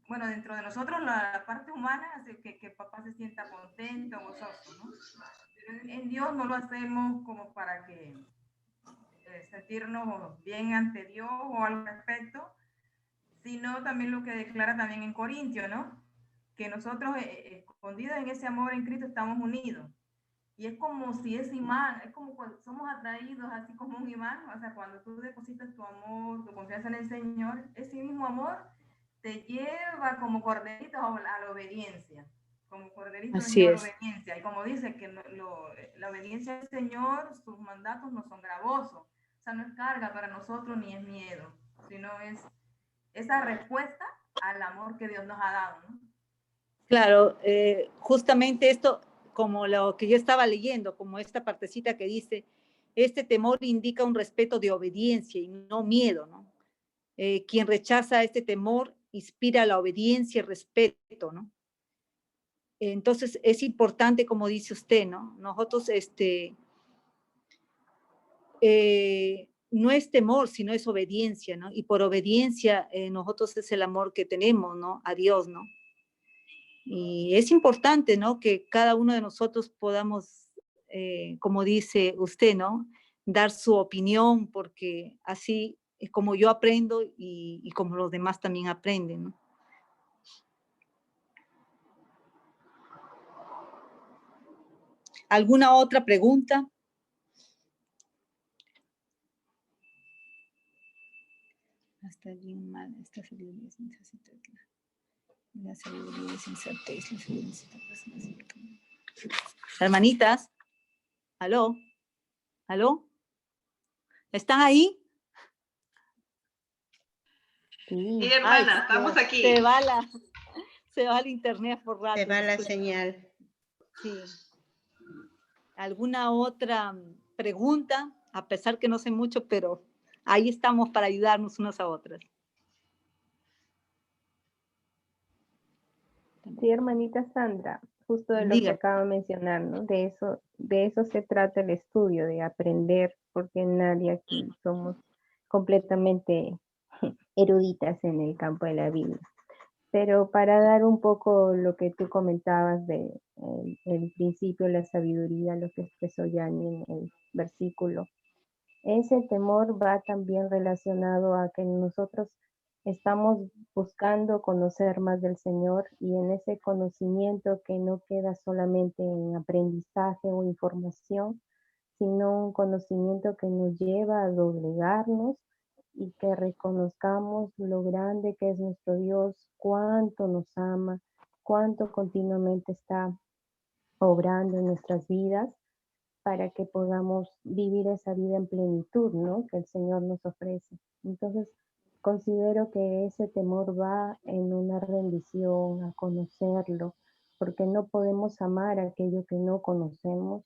bueno, dentro de nosotros la parte humana hace que el papá se sienta contento, gozoso, ¿no? Pero en Dios no lo hacemos como para que sentirnos bien ante Dios o al respecto, sino también lo que declara también en Corintios, ¿no? Que nosotros escondidos en ese amor en Cristo estamos unidos. Y es como si ese imán, es como cuando somos atraídos así como un imán, o sea, cuando tú depositas tu amor, tu confianza en el Señor, ese mismo amor te lleva como corderitos a la obediencia, como corderitos nos lleva a la obediencia. Y como dice que la obediencia al Señor, sus mandatos no son gravosos, o sea, no es carga para nosotros ni es miedo, sino es esa respuesta al amor que Dios nos ha dado, ¿no? Claro, justamente esto, como lo que yo estaba leyendo, como esta partecita que dice, este temor indica un respeto de obediencia y no miedo, ¿no? Quien rechaza este temor inspira la obediencia y respeto, ¿no? Entonces es importante, como dice usted, ¿no? Nosotros, no es temor, sino es obediencia, ¿no? Y por obediencia, nosotros es el amor que tenemos, ¿no? A Dios, ¿no? Y es importante, ¿no? Que cada uno de nosotros podamos, como dice usted, ¿no? Dar su opinión, porque así es como yo aprendo y como los demás también aprenden, ¿no? ¿Alguna otra pregunta? Está bien mal, esta sabiduría sin certeza. La sabiduría sin certeza, la sabiduría sin certeza. Hermanitas, ¿aló? ¿Aló? ¿Están ahí? Sí, hermana, ay, estamos aquí. Se va el internet por rato. Se va la señal. Sí. ¿Alguna otra pregunta? A pesar que no sé mucho, pero ahí estamos para ayudarnos unas a otras. Sí, hermanita Sandra, justo de lo que acaba de mencionar, ¿no? De eso se trata el estudio, de aprender, porque nadie aquí somos completamente eruditas en el campo de la Biblia. Pero para dar un poco lo que tú comentabas de el principio, la sabiduría, lo que expresó Yani en el versículo, ese temor va también relacionado a que nosotros estamos buscando conocer más del Señor, y en ese conocimiento que no queda solamente en aprendizaje o información, sino un conocimiento que nos lleva a doblegarnos y que reconozcamos lo grande que es nuestro Dios, cuánto nos ama, cuánto continuamente está obrando en nuestras vidas para que podamos vivir esa vida en plenitud, ¿no? Que el Señor nos ofrece. Entonces, considero que ese temor va en una rendición a conocerlo, porque no podemos amar aquello que no conocemos,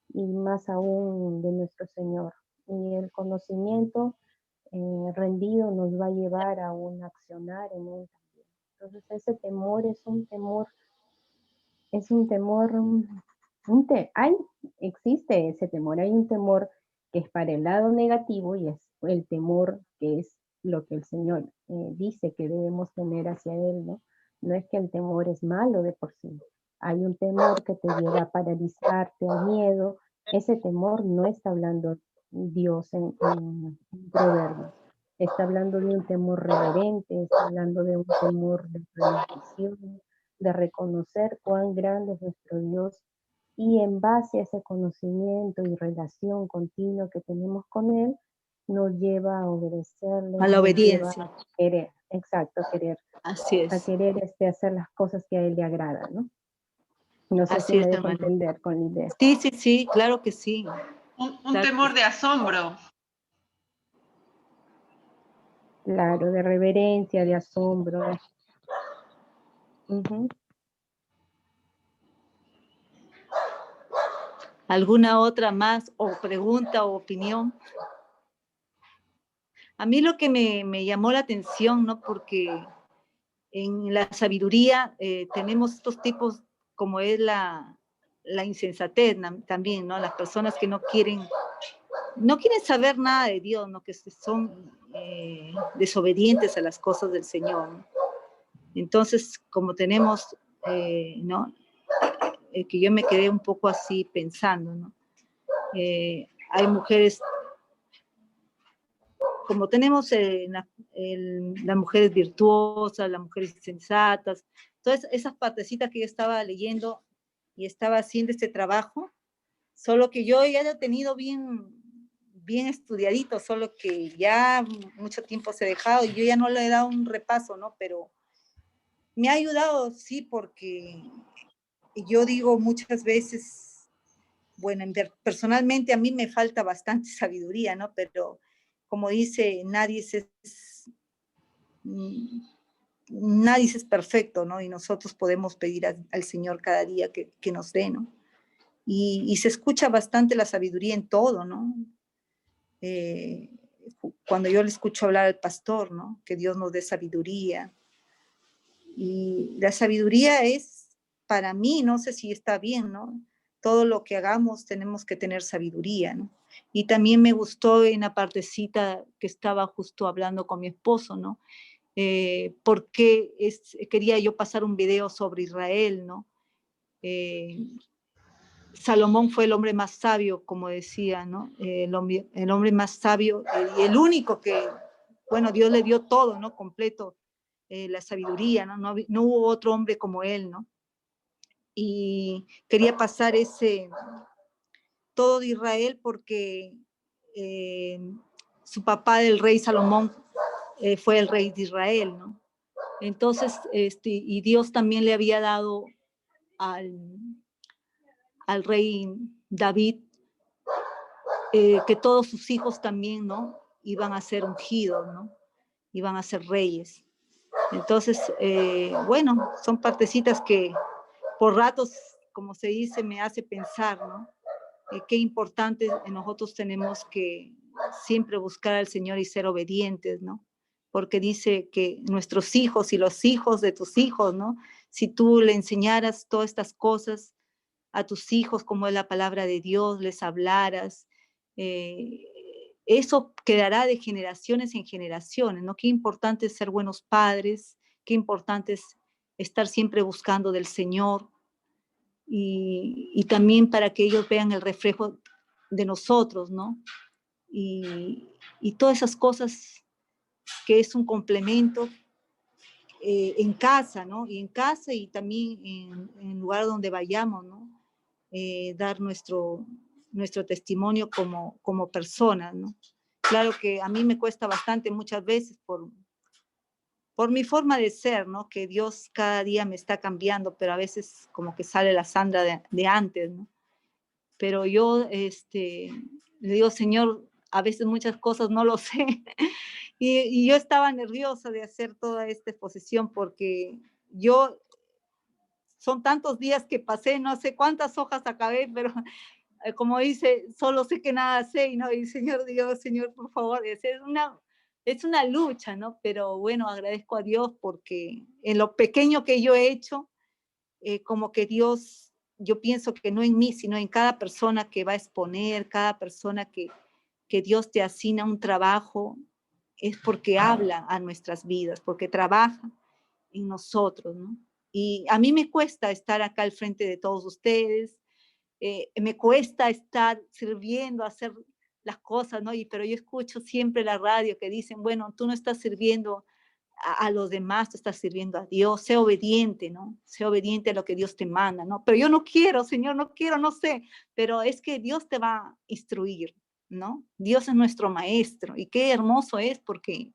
y más aún de nuestro Señor. Y el conocimiento rendido nos va a llevar a un accionar en Él también. Entonces ese temor existe ese temor. Hay un temor que es para el lado negativo, y es el temor que es lo que el Señor dice que debemos tener hacia Él, ¿no? No es que el temor es malo de por sí. Hay un temor que te lleva a paralizarte, a miedo. Ese temor no está hablando Dios en Proverbios. Está hablando de un temor reverente, está hablando de un temor de rendición, de reconocer cuán grande es nuestro Dios, y en base a ese conocimiento y relación continua que tenemos con Él, nos lleva a obedecerle, A la nos lleva obediencia. a querer, exacto, a querer, Así es. hacer las cosas que a Él le agradan, ¿no? No sé si Así me es, dejo hermano. entender con la idea. Sí, sí, sí, claro que sí. Un Claro temor que de asombro. Claro, de reverencia, de asombro. Ujú. ¿Alguna otra más o pregunta o opinión? A mí lo que me llamó la atención, ¿no? Porque en la sabiduría tenemos estos tipos, como es la insensatez también, ¿no? Las personas que no quieren saber nada de Dios, ¿no? Que son desobedientes a las cosas del Señor, ¿no? Entonces, como tenemos, ¿no? Que yo me quedé un poco así pensando, ¿no? Hay mujeres, como tenemos las mujeres virtuosas, las mujeres sensatas, todas esas partecitas que yo estaba leyendo y estaba haciendo este trabajo, solo que yo ya lo he tenido bien estudiadito, solo que ya mucho tiempo se ha dejado y yo ya no le he dado un repaso, ¿no? Pero me ha ayudado, sí, porque yo digo muchas veces, bueno, personalmente a mí me falta bastante sabiduría, ¿no? Pero como dice, nadie es perfecto, ¿no? Y nosotros podemos pedir al Señor cada día que nos dé, ¿no? Y se escucha bastante la sabiduría en todo, ¿no? Cuando yo le escucho hablar al pastor, ¿no? Que Dios nos dé sabiduría. Y la sabiduría es, para mí, no sé si está bien, ¿no? Todo lo que hagamos tenemos que tener sabiduría, ¿no? Y también me gustó en la partecita que estaba justo hablando con mi esposo, ¿no? Porque quería yo pasar un video sobre Israel, ¿no? Salomón fue el hombre más sabio, como decía, ¿no? El hombre más sabio y el único que, bueno, Dios le dio todo, ¿no? Completo, la sabiduría, ¿no? No hubo otro hombre como él, ¿no? Y quería pasar todo de Israel porque su papá, el rey Salomón, fue el rey de Israel, ¿no? Entonces, y Dios también le había dado al rey David que todos sus hijos también, ¿no? Iban a ser ungidos, ¿no? Iban a ser reyes. Entonces, bueno, son partecitas que por ratos, como se dice, me hace pensar, ¿no? Qué importante nosotros tenemos que siempre buscar al Señor y ser obedientes, ¿no? Porque dice que nuestros hijos y los hijos de tus hijos, ¿no? Si tú le enseñaras todas estas cosas a tus hijos, como es la palabra de Dios, les hablaras, eso quedará de generaciones en generaciones, ¿no? Qué importante es ser buenos padres, qué importante es estar siempre buscando del Señor, y también para que ellos vean el reflejo de nosotros, ¿no? Y todas esas cosas que es un complemento en casa, ¿no? Y en casa y también en el lugar donde vayamos, ¿no? Dar nuestro testimonio como personas, ¿no? Claro que a mí me cuesta bastante muchas veces por mi forma de ser, ¿no? Que Dios cada día me está cambiando, pero a veces como que sale la Sandra de antes, ¿no? Pero yo le digo, Señor, a veces muchas cosas no lo sé. Y yo estaba nerviosa de hacer toda esta exposición porque son tantos días que pasé, no sé cuántas hojas acabé, pero como dice, solo sé que nada sé, ¿no? Y Señor Dios, Señor, por favor, es una lucha, ¿no? Pero bueno, agradezco a Dios porque en lo pequeño que yo he hecho, como que Dios, yo pienso que no en mí, sino en cada persona que va a exponer, cada persona que Dios te asigna un trabajo, es porque habla a nuestras vidas, porque trabaja en nosotros, ¿no? Y a mí me cuesta estar acá al frente de todos ustedes, me cuesta estar sirviendo, hacer las cosas, ¿no? Pero yo escucho siempre la radio que dicen, bueno, tú no estás sirviendo a los demás, tú estás sirviendo a Dios, sé obediente, ¿no? Sé obediente a lo que Dios te manda, ¿no? Pero yo no quiero, Señor, no quiero, no sé, pero es que Dios te va a instruir, ¿no? Dios es nuestro maestro y qué hermoso es porque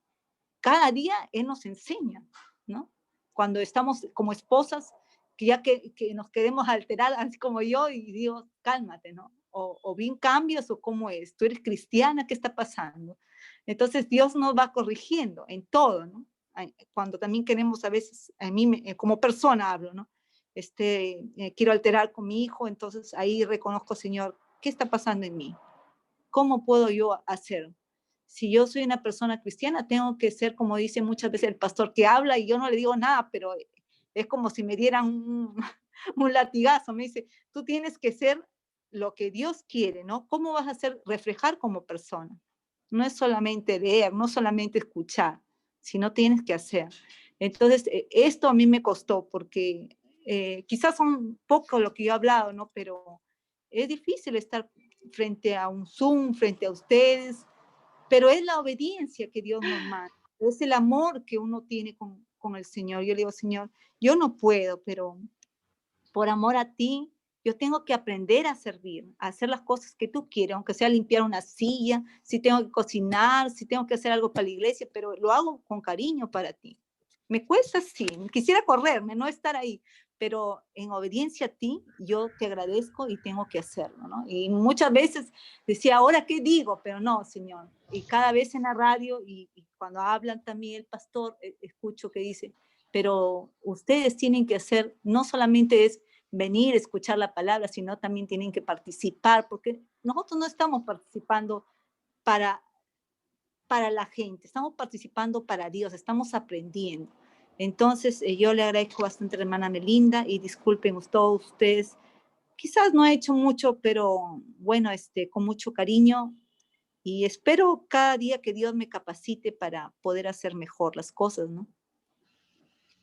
cada día Él nos enseña, ¿no? Cuando estamos como esposas, que ya que nos queremos alterar, así como yo, y digo, cálmate, ¿no? O bien cambias o cómo es, tú eres cristiana, ¿qué está pasando? Entonces Dios nos va corrigiendo en todo, ¿no? Cuando también queremos a veces, a mí como persona hablo, ¿no? Quiero alterar con mi hijo, entonces ahí reconozco, Señor, ¿qué está pasando en mí? ¿Cómo puedo yo hacer? Si yo soy una persona cristiana, tengo que ser, como dice muchas veces el pastor, que habla y yo no le digo nada, pero es como si me dieran un latigazo. Me dice, tú tienes que ser lo que Dios quiere, ¿no? ¿Cómo vas a hacer reflejar como persona? No es solamente leer, no solamente escuchar, sino tienes que hacer. Entonces, esto a mí me costó porque quizás son poco lo que yo he hablado, ¿no? Pero es difícil estar frente a un Zoom, frente a ustedes, pero es la obediencia que Dios nos manda, es el amor que uno tiene con el Señor. Yo le digo, Señor, yo no puedo, pero por amor a ti, yo tengo que aprender a servir, a hacer las cosas que tú quieres, aunque sea limpiar una silla, si tengo que cocinar, si tengo que hacer algo para la iglesia, pero lo hago con cariño para ti. Me cuesta, sí, quisiera correrme, no estar ahí, pero en obediencia a ti, yo te agradezco y tengo que hacerlo, ¿no? Y muchas veces decía, ¿ahora qué digo? Pero no, Señor. Y cada vez en la radio y cuando hablan también el pastor, escucho que dice, pero ustedes tienen que hacer, no solamente es venir, escuchar la palabra, sino también tienen que participar, porque nosotros no estamos participando para la gente, estamos participando para Dios, estamos aprendiendo. Entonces, yo le agradezco bastante a la hermana Melinda y disculpen todos ustedes, quizás no he hecho mucho, pero bueno, con mucho cariño y espero cada día que Dios me capacite para poder hacer mejor las cosas, ¿no?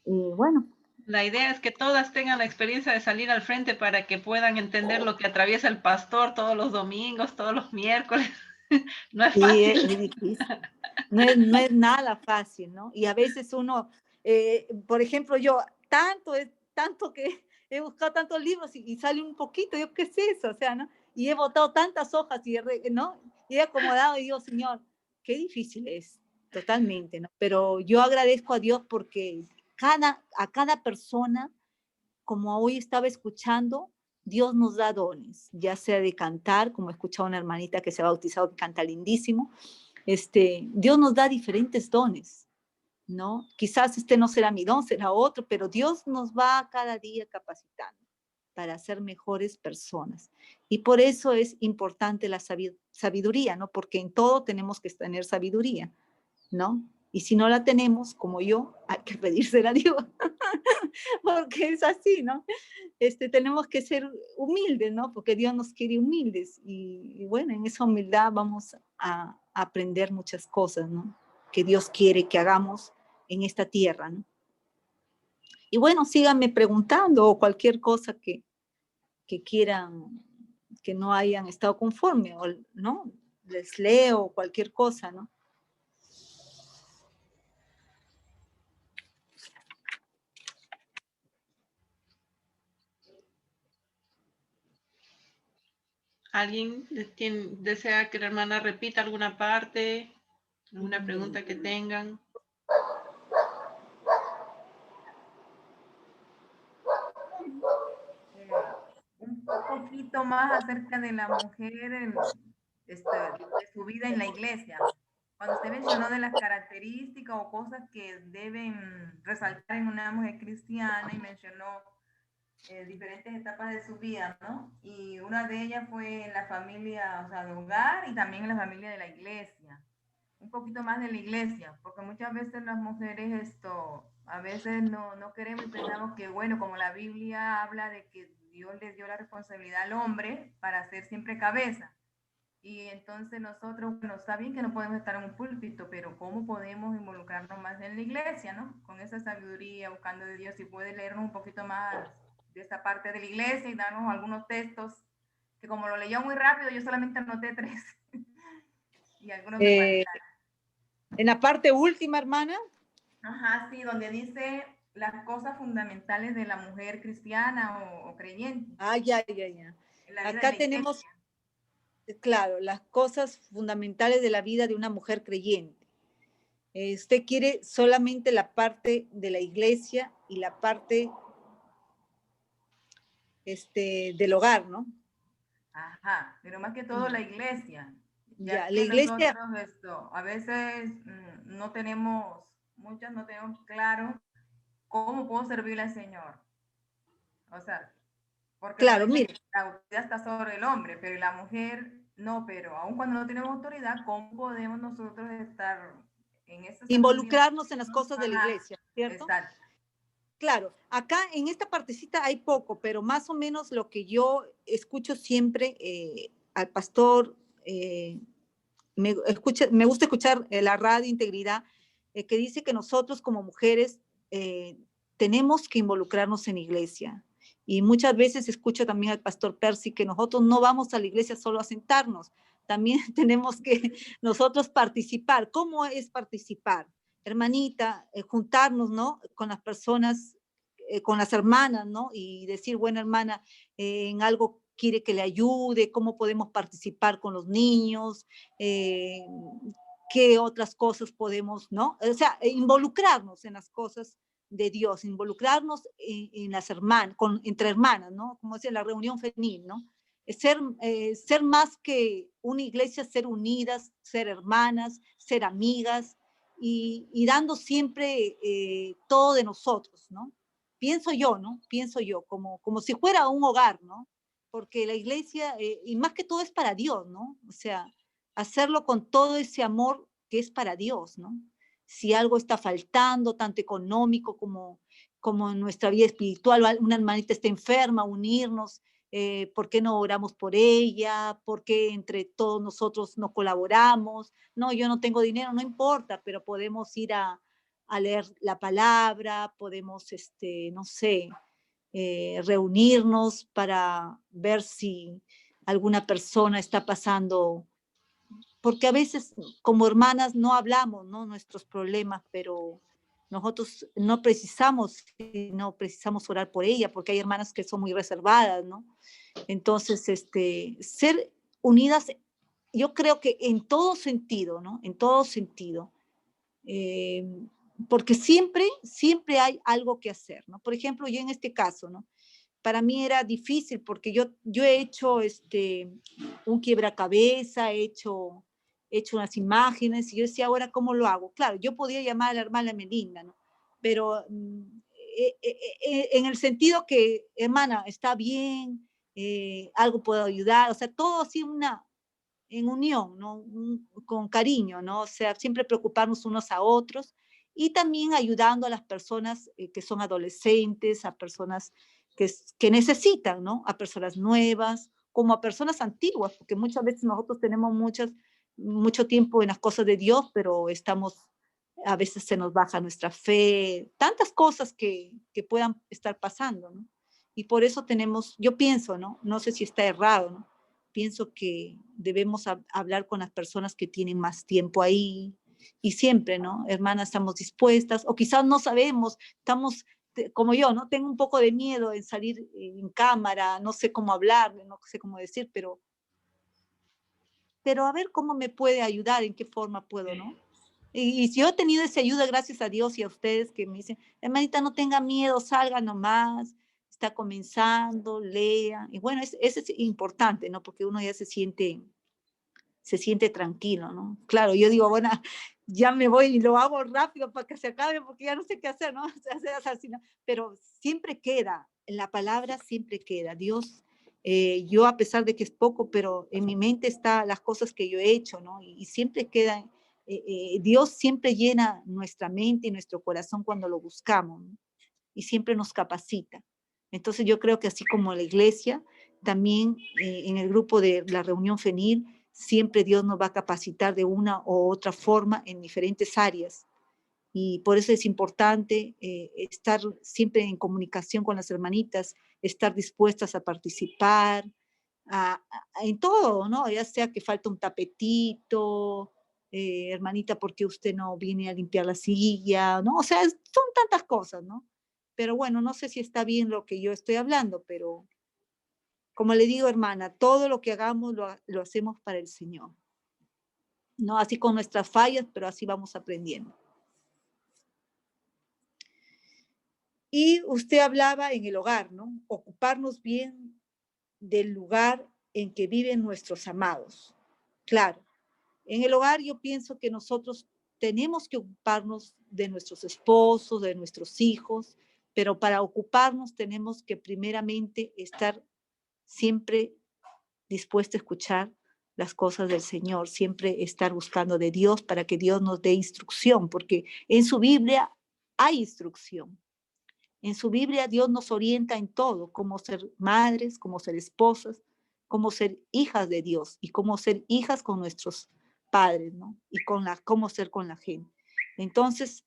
Y bueno. La idea es que todas tengan la experiencia de salir al frente para que puedan entender lo que atraviesa el pastor todos los domingos, todos los miércoles. No es fácil. Sí, es difícil. No es nada fácil, ¿no? Y a veces uno, por ejemplo, yo tanto que he buscado tantos libros y sale un poquito, yo qué sé eso, o sea, ¿no? Y he botado tantas hojas, ¿no? Y he acomodado y digo, Señor, qué difícil es, totalmente, ¿no? Pero yo agradezco a Dios porque a cada persona, como hoy estaba escuchando, Dios nos da dones, ya sea de cantar, como he escuchado a una hermanita que se ha bautizado que canta lindísimo, Dios nos da diferentes dones, ¿no? Quizás no será mi don, será otro, pero Dios nos va cada día capacitando para ser mejores personas. Y por eso es importante la sabiduría, ¿no? Porque en todo tenemos que tener sabiduría, ¿no? Y si no la tenemos, como yo, hay que pedírsela a Dios. porque es así, ¿no? Tenemos que ser humildes, ¿no? Porque Dios nos quiere humildes y bueno, en esa humildad vamos a aprender muchas cosas, ¿no? Que Dios quiere que hagamos en esta tierra, ¿no? Y bueno, síganme preguntando o cualquier cosa que quieran, que no hayan estado conforme, o, ¿no? Les leo cualquier cosa, ¿no? ¿Alguien desea que la hermana repita alguna parte? ¿Alguna pregunta que tengan? Un poquito más acerca de la mujer de su vida en la iglesia. Cuando usted mencionó de las características o cosas que deben resaltar en una mujer cristiana y mencionó diferentes etapas de su vida, ¿no? Y una de ellas fue en la familia, o sea, de hogar y también en la familia de la iglesia. Un poquito más de la iglesia, porque muchas veces las mujeres a veces no queremos y pensamos que, bueno, como la Biblia habla de que Dios les dio la responsabilidad al hombre para ser siempre cabeza. Y entonces nosotros, bueno, está bien que no podemos estar en un púlpito, pero ¿cómo podemos involucrarnos más en la iglesia, no? Con esa sabiduría, buscando de Dios, si puede leernos un poquito más de esta parte de la iglesia y darnos algunos textos, que como lo leyó muy rápido, yo solamente anoté 3. Y algunos me faltaron. En la parte última, hermana. Ajá, sí, donde dice las cosas fundamentales de la mujer cristiana o creyente. Ah, ya. Acá tenemos, claro, las cosas fundamentales de la vida de una mujer creyente. Usted quiere solamente la parte de la iglesia y la parte del hogar, ¿no? Ajá, pero más que todo la iglesia. Ya, Ya la que iglesia, nosotros a veces muchas no tenemos claro cómo puedo servirle al Señor. O sea, porque claro, mire, la autoridad está sobre el hombre, pero la mujer no, pero aun cuando no tenemos autoridad, ¿cómo podemos nosotros estar en esa involucrarnos en las cosas de la iglesia, ¿cierto? Exacto. Claro, acá en esta partecita hay poco, pero más o menos lo que yo escucho siempre al pastor, me gusta escuchar la radio Integridad, que dice que nosotros como mujeres tenemos que involucrarnos en iglesia. Y muchas veces escucho también al pastor Percy que nosotros no vamos a la iglesia solo a sentarnos, también tenemos que nosotros participar. ¿Cómo es participar? Hermanita, juntarnos, ¿no? Con las personas, con las hermanas, ¿no? Y decir, bueno, hermana, en algo quiere que le ayude, cómo podemos participar con los niños, qué otras cosas podemos, ¿no? O sea, involucrarnos en las cosas de Dios, involucrarnos en las hermanas, entre hermanas, ¿no? Como decía, la reunión femenil, ¿no? Ser más que una iglesia, ser unidas, ser hermanas, ser amigas y dando siempre todo de nosotros, ¿no? Pienso yo, ¿no? Pienso yo, como si fuera un hogar, ¿no? Porque la iglesia, y más que todo es para Dios, ¿no? O sea, hacerlo con todo ese amor que es para Dios, ¿no? Si algo está faltando, tanto económico como en nuestra vida espiritual, una hermanita está enferma, unirnos, ¿por qué no oramos por ella? ¿Por qué entre todos nosotros no colaboramos? No, yo no tengo dinero, no importa, pero podemos ir a leer la palabra, podemos, no sé, reunirnos para ver si alguna persona está pasando, porque a veces como hermanas no hablamos, ¿no? Nuestros problemas, pero nosotros no precisamos orar por ella, porque hay hermanas que son muy reservadas, ¿no? Entonces, ser unidas, yo creo que en todo sentido, ¿no? En todo sentido. Porque siempre hay algo que hacer, ¿no? Por ejemplo, yo en este caso, ¿no? Para mí era difícil porque yo he hecho un quiebracabeza, he hecho unas imágenes y yo decía, ahora, ¿cómo lo hago? Claro, yo podía llamar a la hermana Melinda, ¿no? Pero en el sentido que, hermana, está bien, algo puedo ayudar, o sea, todo así en unión, ¿no? Con cariño, ¿no? O sea, siempre preocuparnos unos a otros y también ayudando a las personas que son adolescentes, a personas que necesitan, ¿no? A personas nuevas, como a personas antiguas, porque muchas veces nosotros tenemos mucho tiempo en las cosas de Dios, pero a veces se nos baja nuestra fe, tantas cosas que puedan estar pasando, ¿no? Y por eso yo pienso, ¿no? No sé si está errado, ¿no? Pienso que debemos hablar con las personas que tienen más tiempo ahí, y siempre, ¿no? Hermanas, estamos dispuestas, o quizás no sabemos, como yo, ¿no? Tengo un poco de miedo en salir en cámara, no sé cómo hablar, no sé cómo decir, pero a ver cómo me puede ayudar, en qué forma puedo, ¿no? Y yo he tenido esa ayuda gracias a Dios y a ustedes que me dicen, hermanita, no tenga miedo, salga nomás, está comenzando, lea. Y bueno, eso es importante, ¿no? Porque uno ya se siente tranquilo, ¿no? Claro, yo digo, bueno, ya me voy y lo hago rápido para que se acabe porque ya no sé qué hacer, ¿no? Pero siempre queda, la palabra siempre queda. Dios, yo a pesar de que es poco, pero en mi mente están las cosas que yo he hecho, ¿no? Y siempre quedan, Dios siempre llena nuestra mente y nuestro corazón cuando lo buscamos, ¿no? Y siempre nos capacita. Entonces yo creo que así como la iglesia, también en el grupo de la reunión FENIL, siempre Dios nos va a capacitar de una u otra forma en diferentes áreas. Y por eso es importante estar siempre en comunicación con las hermanitas, estar dispuestas a participar en todo, ¿no? Ya sea que falta un tapetito, hermanita, ¿por qué usted no viene a limpiar la silla? ¿No? O sea, son tantas cosas, ¿no? Pero bueno, no sé si está bien lo que yo estoy hablando, pero como le digo, hermana, todo lo que hagamos lo hacemos para el Señor. ¿No? Así con nuestras fallas, pero así vamos aprendiendo. Y usted hablaba en el hogar, ¿no? Ocuparnos bien del lugar en que viven nuestros amados. Claro, en el hogar yo pienso que nosotros tenemos que ocuparnos de nuestros esposos, de nuestros hijos, pero para ocuparnos tenemos que primeramente estar siempre dispuestos a escuchar las cosas del Señor, siempre estar buscando de Dios para que Dios nos dé instrucción, porque en su Biblia hay instrucción. En su Biblia Dios nos orienta en todo, cómo ser madres, cómo ser esposas, cómo ser hijas de Dios y cómo ser hijas con nuestros padres, ¿no? Y cómo ser con la gente. Entonces,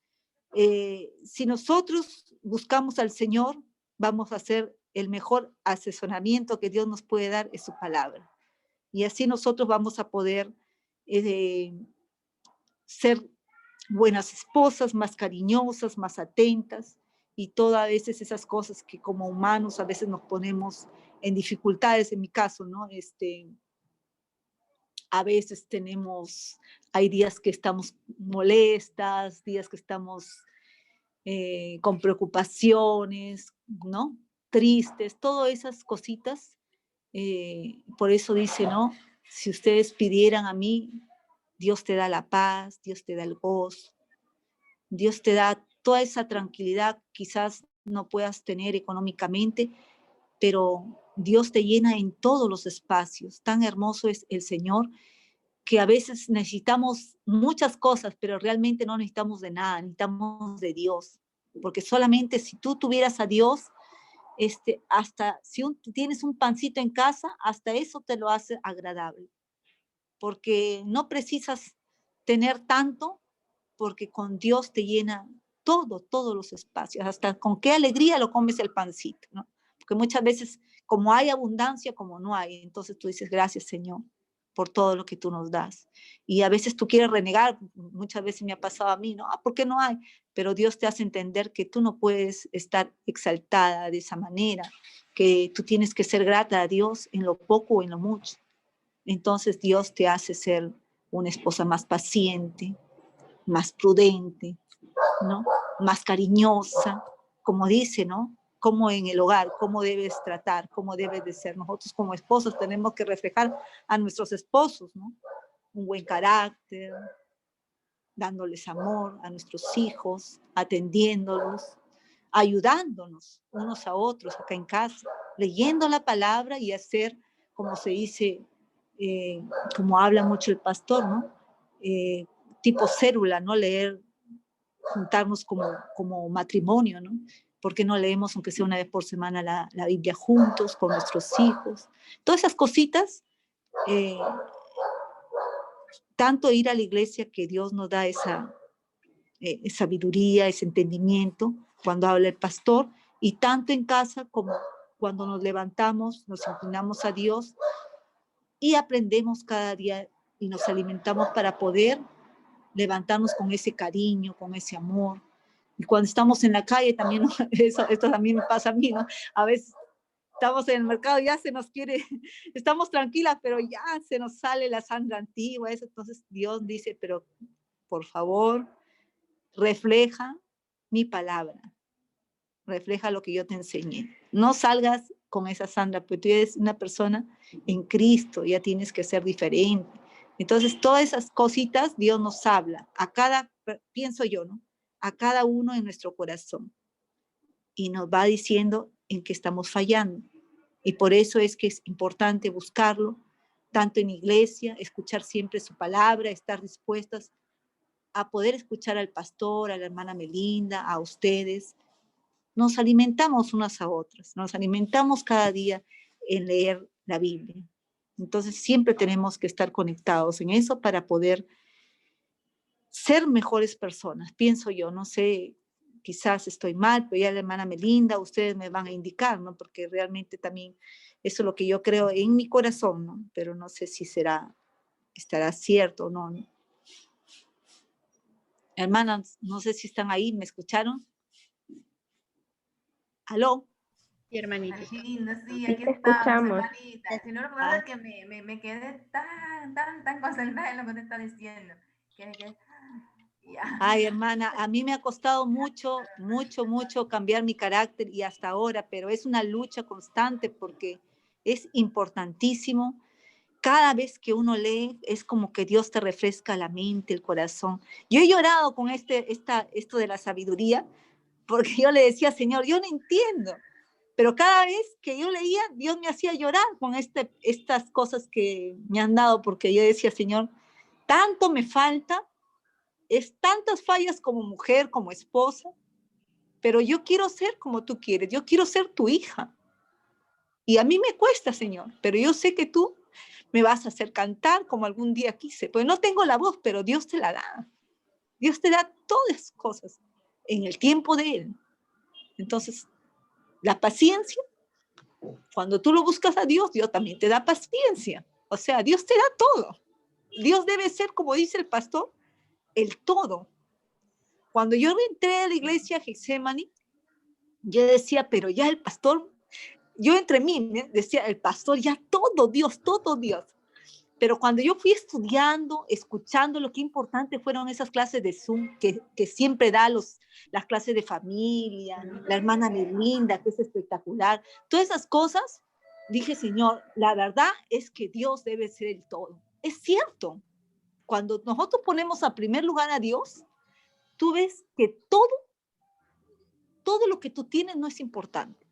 si nosotros buscamos al Señor, vamos a hacer el mejor asesoramiento que Dios nos puede dar es su palabra. Y así nosotros vamos a poder ser buenas esposas, más cariñosas, más atentas, y todas veces esas cosas que como humanos a veces nos ponemos en dificultades, en mi caso, ¿no? A veces hay días que estamos molestas, días que estamos con preocupaciones, ¿no? Tristes, todas esas cositas. Por eso dice, ¿no? Si ustedes pidieran a mí, Dios te da la paz, Dios te da el gozo, Dios te da toda esa tranquilidad, quizás no puedas tener económicamente, pero Dios te llena en todos los espacios. Tan hermoso es el Señor que a veces necesitamos muchas cosas, pero realmente no necesitamos de nada, necesitamos de Dios. Porque solamente si tú tuvieras a Dios, hasta si tienes un pancito en casa, hasta eso te lo hace agradable. Porque no precisas tener tanto, porque con Dios te llena todos los espacios, hasta con qué alegría lo comes el pancito, ¿no? Porque muchas veces, como hay abundancia, como no hay, entonces tú dices, gracias Señor, por todo lo que tú nos das. Y a veces tú quieres renegar, muchas veces me ha pasado a mí, ¿no? ¿Por qué no hay? Pero Dios te hace entender que tú no puedes estar exaltada de esa manera, que tú tienes que ser grata a Dios en lo poco o en lo mucho. Entonces Dios te hace ser una esposa más paciente, más prudente, ¿no? Más cariñosa, como dice, ¿no? Como en el hogar, cómo debes tratar, cómo debes de ser. Nosotros como esposos tenemos que reflejar a nuestros esposos, ¿no? Un buen carácter, dándoles amor a nuestros hijos, atendiéndolos, ayudándonos unos a otros acá en casa, leyendo la palabra y hacer, como se dice, como habla mucho el pastor, ¿no? Tipo célula, ¿no? Leer juntarnos como matrimonio, ¿no? ¿Por qué no leemos, aunque sea una vez por semana, la Biblia juntos, con nuestros hijos? Todas esas cositas, tanto ir a la iglesia, que Dios nos da esa sabiduría, ese entendimiento, cuando habla el pastor, y tanto en casa como cuando nos levantamos, nos inclinamos a Dios y aprendemos cada día y nos alimentamos para poder levantarnos con ese cariño, con ese amor. Y cuando estamos en la calle también, esto también me pasa a mí, ¿no? A veces estamos en el mercado, ya se nos quiere, estamos tranquilas, pero ya se nos sale la sangre antigua, eso. Entonces Dios dice, pero por favor, refleja mi palabra, refleja lo que yo te enseñé. No salgas con esa sangre, porque tú eres una persona en Cristo, ya tienes que ser diferente. Entonces, todas esas cositas Dios nos habla, pienso yo, ¿no? A cada uno en nuestro corazón. Y nos va diciendo en qué estamos fallando. Y por eso es que es importante buscarlo, tanto en iglesia, escuchar siempre su palabra, estar dispuestas a poder escuchar al pastor, a la hermana Melinda, a ustedes. Nos alimentamos unas a otras, nos alimentamos cada día en leer la Biblia. Entonces siempre tenemos que estar conectados en eso para poder ser mejores personas, pienso yo. No sé, quizás estoy mal, pero ya la hermana Melinda, ustedes me van a indicar, ¿no? Porque realmente también eso es lo que yo creo en mi corazón, ¿no? Pero no sé si estará cierto o no, ¿no? Hermanas, no sé si están ahí, ¿me escucharon? ¿Aló? Sí, hermanita. Ay, lindo, sí, Sí, aquí te estamos, escuchamos. hermanita. Si no, lo que pasa es que me quedé tan concentrada en lo que te está diciendo. Que me quedé, ya. Ay, hermana, a mí me ha costado mucho cambiar mi carácter y hasta ahora, pero es una lucha constante porque es importantísimo. Cada vez que uno lee, es como que Dios te refresca la mente, el corazón. Yo he llorado con esto de la sabiduría, porque yo le decía, Señor, yo no entiendo, pero cada vez que yo leía, Dios me hacía llorar con estas cosas que me han dado, porque yo decía, Señor, tanto me falta, es tantas fallas como mujer, como esposa, pero yo quiero ser como tú quieres, yo quiero ser tu hija. Y a mí me cuesta, Señor, pero yo sé que tú me vas a hacer cantar como algún día quise. Pues no tengo la voz, pero Dios te la da. Dios te da todas las cosas en el tiempo de Él. Entonces, la paciencia, cuando tú lo buscas a Dios, Dios también te da paciencia. O sea, Dios te da todo. Dios debe ser, como dice el pastor, el todo. Cuando yo entré a la iglesia Getsemaní, yo decía, pero ya el pastor, yo entre mí decía, el pastor, ya todo Dios, todo Dios. Pero cuando yo fui estudiando, escuchando, lo que importante fueron esas clases de Zoom que siempre da las clases de familia, la hermana Melinda, que es espectacular, todas esas cosas, dije, Señor, la verdad es que Dios debe ser el todo. Es cierto, cuando nosotros ponemos a primer lugar a Dios, tú ves que todo lo que tú tienes no es importante,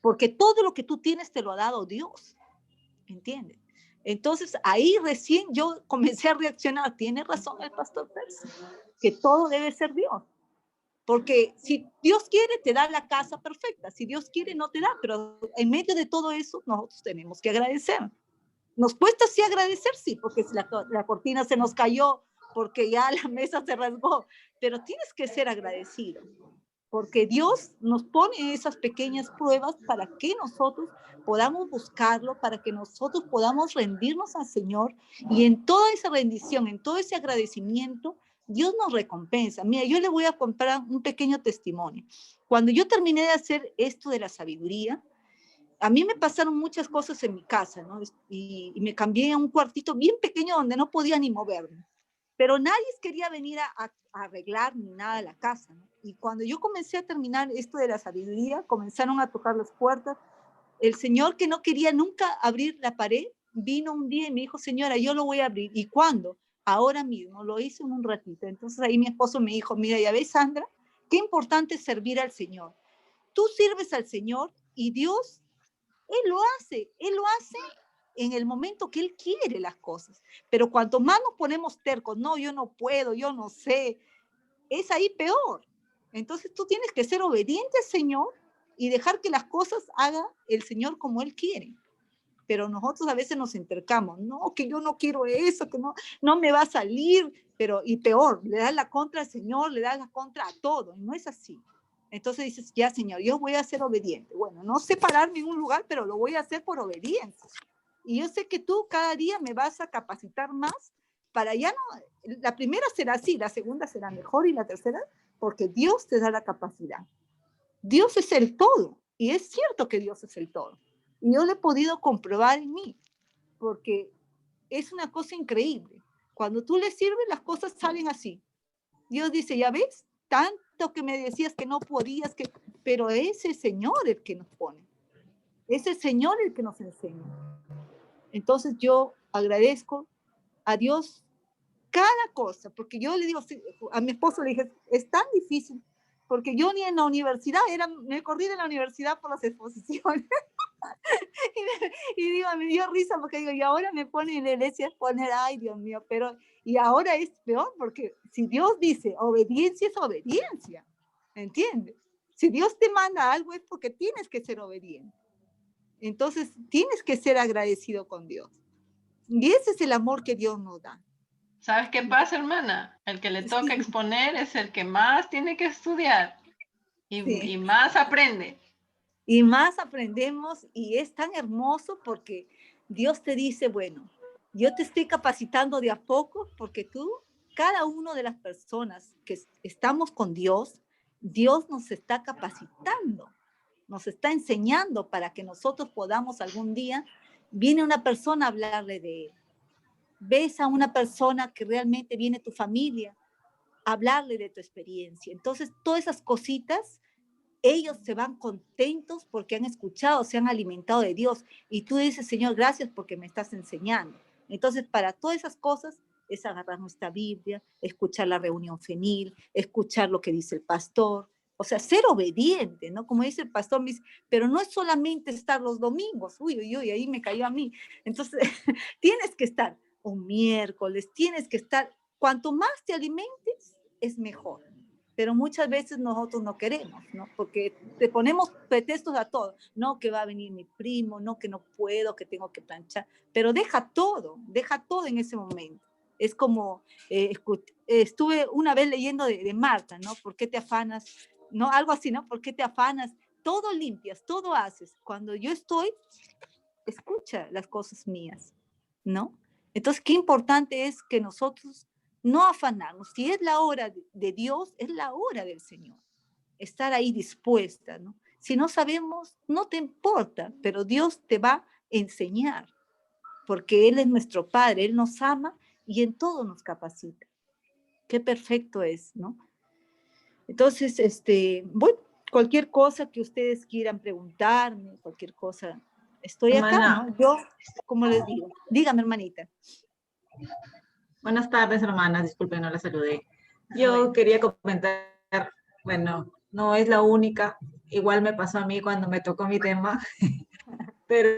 porque todo lo que tú tienes te lo ha dado Dios, ¿entiendes? Entonces ahí recién yo comencé a reaccionar. Tiene razón el pastor Percy, que todo debe ser Dios. Porque si Dios quiere, te da la casa perfecta. Si Dios quiere, no te da. Pero en medio de todo eso, nosotros tenemos que agradecer. Nos cuesta sí agradecer, sí, porque si la cortina se nos cayó, porque ya la mesa se rasgó. Pero tienes que ser agradecido. Porque Dios nos pone esas pequeñas pruebas para que nosotros podamos buscarlo, para que nosotros podamos rendirnos al Señor, y en toda esa rendición, en todo ese agradecimiento, Dios nos recompensa. Mira, yo le voy a contar un pequeño testimonio. Cuando yo terminé de hacer esto de la sabiduría, a mí me pasaron muchas cosas en mi casa, ¿no? Y me cambié a un cuartito bien pequeño donde no podía ni moverme. Pero nadie quería venir a arreglar ni nada de la casa, ¿no? Y cuando yo comencé a terminar esto de la sabiduría, comenzaron a tocar las puertas. El señor que no quería nunca abrir la pared, vino un día y me dijo, señora, yo lo voy a abrir. ¿Y cuándo? Ahora mismo, lo hice en un ratito. Entonces ahí mi esposo me dijo, mira, ya ves, Sandra, qué importante es servir al Señor. Tú sirves al Señor y Dios, Él lo hace en el momento que Él quiere las cosas. Pero cuanto más nos ponemos tercos, no, yo no puedo, yo no sé, es ahí peor. Entonces tú tienes que ser obediente al Señor y dejar que las cosas haga el Señor como Él quiere. Pero nosotros a veces nos intercamos, no, que yo no quiero eso, que no me va a salir, pero y peor, le das la contra al Señor, le das la contra a todo, y no es así. Entonces dices, ya Señor, yo voy a ser obediente. Bueno, no sé pararme en un lugar, pero lo voy a hacer por obediencia. Y yo sé que tú cada día me vas a capacitar más para ya no, la primera será así, la segunda será mejor y la tercera, porque Dios te da la capacidad. Dios es el todo, y es cierto que Dios es el todo. Y yo lo he podido comprobar en mí, porque es una cosa increíble. Cuando tú le sirves, las cosas salen así. Dios dice, ya ves, tanto que me decías que no podías, pero es el Señor el que nos pone. Es el Señor el que nos enseña. Entonces yo agradezco a Dios cada cosa, porque yo le digo, a mi esposo le dije, es tan difícil, porque yo ni en la universidad, me corrí de la universidad por las exposiciones. y digo, me dio risa porque digo, y ahora me pone en la iglesia poner, ay Dios mío, pero, y ahora es peor, porque si Dios dice, obediencia es obediencia, ¿entiendes? Si Dios te manda algo es porque tienes que ser obediente. Entonces, tienes que ser agradecido con Dios. Y ese es el amor que Dios nos da. ¿Sabes qué pasa, hermana? El que le toca exponer es el que más tiene que estudiar y más aprende. Y más aprendemos y es tan hermoso porque Dios te dice, bueno, yo te estoy capacitando de a poco porque tú, cada una de las personas que estamos con Dios, Dios nos está capacitando, nos está enseñando para que nosotros podamos algún día, viene una persona a hablarle de Él. Ves a una persona que realmente viene tu familia a hablarle de tu experiencia. Entonces, todas esas cositas, ellos se van contentos porque han escuchado, se han alimentado de Dios. Y tú dices, Señor, gracias porque me estás enseñando. Entonces, para todas esas cosas es agarrar nuestra Biblia, escuchar la reunión fenil, escuchar lo que dice el pastor. O sea, ser obediente, ¿no? Como dice el pastor, me dice, pero no es solamente estar los domingos. Uy, uy, uy, ahí me cayó a mí. Entonces, tienes que estar un miércoles, tienes que estar, cuanto más te alimentes, es mejor. Pero muchas veces nosotros no queremos, ¿no? Porque te ponemos pretextos a todo. No, que va a venir mi primo, no, que no puedo, que tengo que planchar. Pero deja todo en ese momento. Es como, estuve una vez leyendo de Marta, ¿no? ¿Por qué te afanas? ¿No? Algo así, ¿no? ¿Por qué te afanas? Todo limpias, todo haces. Cuando yo estoy, escucha las cosas mías, ¿no? Entonces, qué importante es que nosotros no afanarnos. Si es la hora de Dios, es la hora del Señor. Estar ahí dispuesta, ¿no? Si no sabemos, no te importa, pero Dios te va a enseñar, porque Él es nuestro Padre, Él nos ama y en todo nos capacita. Qué perfecto es, ¿no? Entonces, bueno, cualquier cosa que ustedes quieran preguntarme, cualquier cosa, estoy Hermana, acá, ¿no? Yo, como les digo, dígame, hermanita. Buenas tardes, hermanas. Disculpen, no la saludé. Yo quería comentar, bueno, no es la única, igual me pasó a mí cuando me tocó mi tema, pero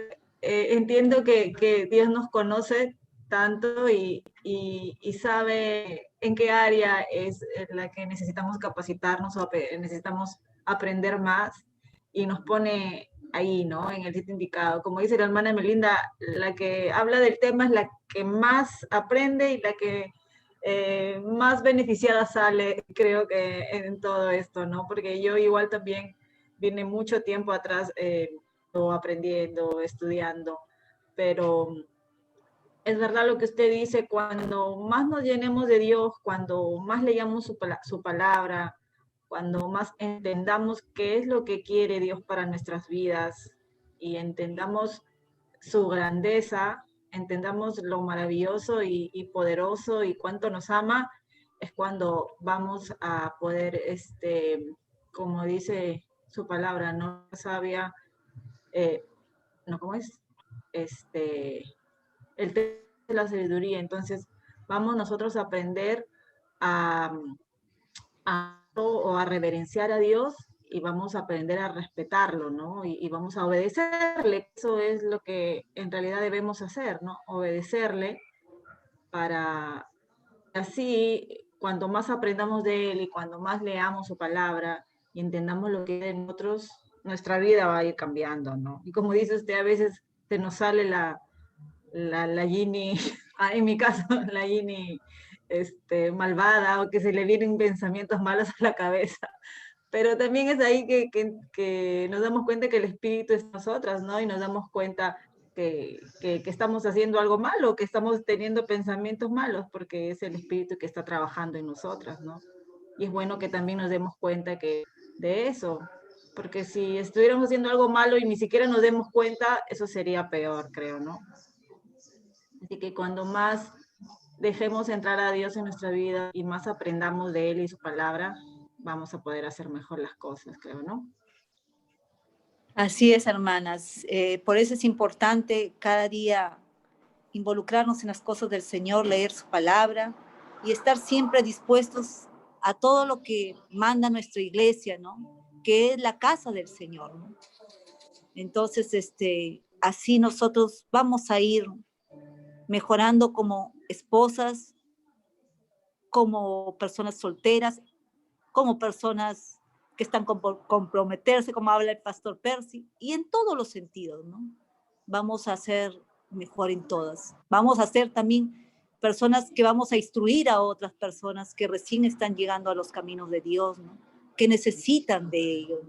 entiendo que Dios nos conoce tanto y sabe en qué área es la que necesitamos capacitarnos o necesitamos aprender más y nos pone ahí, ¿no? En el sitio indicado. Como dice la hermana Melinda, la que habla del tema es la que más aprende y la que más beneficiada sale, creo que en todo esto, ¿no? Porque yo igual también vine mucho tiempo atrás aprendiendo, estudiando, pero es verdad lo que usted dice, cuando más nos llenemos de Dios, cuando más leamos su palabra, cuando más entendamos qué es lo que quiere Dios para nuestras vidas y entendamos su grandeza, entendamos lo maravilloso y poderoso y cuánto nos ama, es cuando vamos a poder, como dice su palabra, no sabia, no, ¿cómo es? El tema de la sabiduría. Entonces, vamos nosotros a aprender o a reverenciar a Dios y vamos a aprender a respetarlo, ¿no? Y vamos a obedecerle. Eso es lo que en realidad debemos hacer, ¿no? Obedecerle para así cuanto más aprendamos de Él y cuando más leamos su palabra y entendamos lo que hay en nosotros, nuestra vida va a ir cambiando, ¿no? Y como dice usted, a veces se nos sale la Ginny, en mi caso, la Ginny malvada, o que se le vienen pensamientos malos a la cabeza. Pero también es ahí que nos damos cuenta que el Espíritu es en nosotras, ¿no? Y nos damos cuenta que estamos haciendo algo malo, que estamos teniendo pensamientos malos, porque es el Espíritu que está trabajando en nosotras, ¿no? Y es bueno que también nos demos cuenta de eso, porque si estuviéramos haciendo algo malo y ni siquiera nos demos cuenta, eso sería peor, creo, ¿no? Así que cuando más dejemos entrar a Dios en nuestra vida y más aprendamos de Él y su palabra, vamos a poder hacer mejor las cosas, creo, ¿no? Así es, hermanas. Por eso es importante cada día involucrarnos en las cosas del Señor, leer su palabra y estar siempre dispuestos a todo lo que manda nuestra iglesia, ¿no? Que es la casa del Señor, ¿no? Entonces, así nosotros vamos a ir mejorando como esposas, como personas solteras, como personas que están comprometerse, como habla el pastor Percy, y en todos los sentidos, ¿no? Vamos a ser mejor en todas. Vamos a ser también personas que vamos a instruir a otras personas que recién están llegando a los caminos de Dios, ¿no? Que necesitan de ello.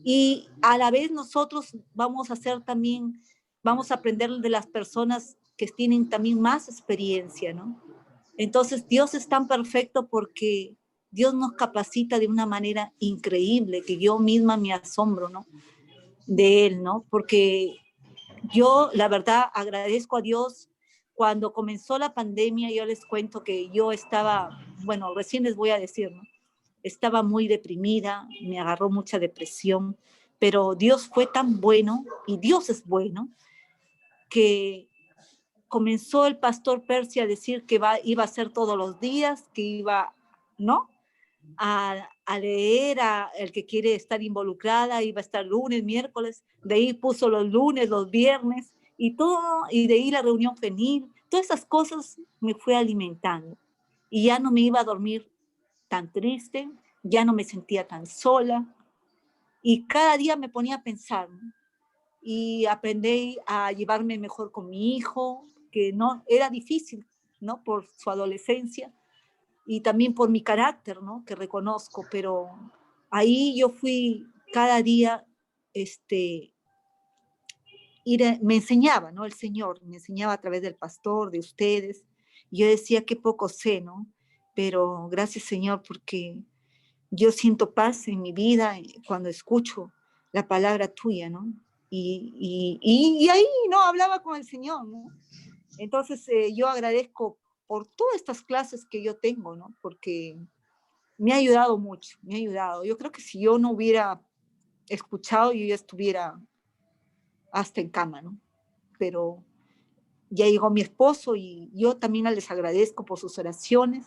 Y a la vez nosotros vamos a ser también, vamos a aprender de las personas que tienen también más experiencia, ¿no? Entonces Dios es tan perfecto porque Dios nos capacita de una manera increíble, que yo misma me asombro, ¿no? De Él, ¿no? Porque yo, la verdad, agradezco a Dios. Cuando comenzó la pandemia, yo les cuento que yo estaba, bueno, recién les voy a decir, ¿no? Estaba muy deprimida, me agarró mucha depresión, pero Dios fue tan bueno, y Dios es bueno, que comenzó el pastor Percy a decir que iba a ser todos los días, que iba, ¿no? A leer, el que quiere estar involucrada, iba a estar lunes, miércoles, de ahí puso los lunes, los viernes, y todo, y de ahí la reunión juvenil, todas esas cosas me fue alimentando, y ya no me iba a dormir tan triste, ya no me sentía tan sola, y cada día me ponía a pensar, ¿no? Y aprendí a llevarme mejor con mi hijo, que no era difícil, ¿no? Por su adolescencia, y también por mi carácter, ¿no? Que reconozco, pero ahí yo fui cada día, me enseñaba, ¿no? El Señor me enseñaba a través del pastor, de ustedes. Yo decía que poco sé, ¿no? Pero gracias, Señor, porque yo siento paz en mi vida cuando escucho la palabra tuya, ¿no? Y ahí, ¿no? Hablaba con el Señor, ¿no? Entonces, yo agradezco por todas estas clases que yo tengo, ¿no? Porque me ha ayudado mucho, me ha ayudado. Yo creo que si yo no hubiera escuchado, yo ya estuviera hasta en cama, ¿no? Pero ya llegó mi esposo y yo también les agradezco por sus oraciones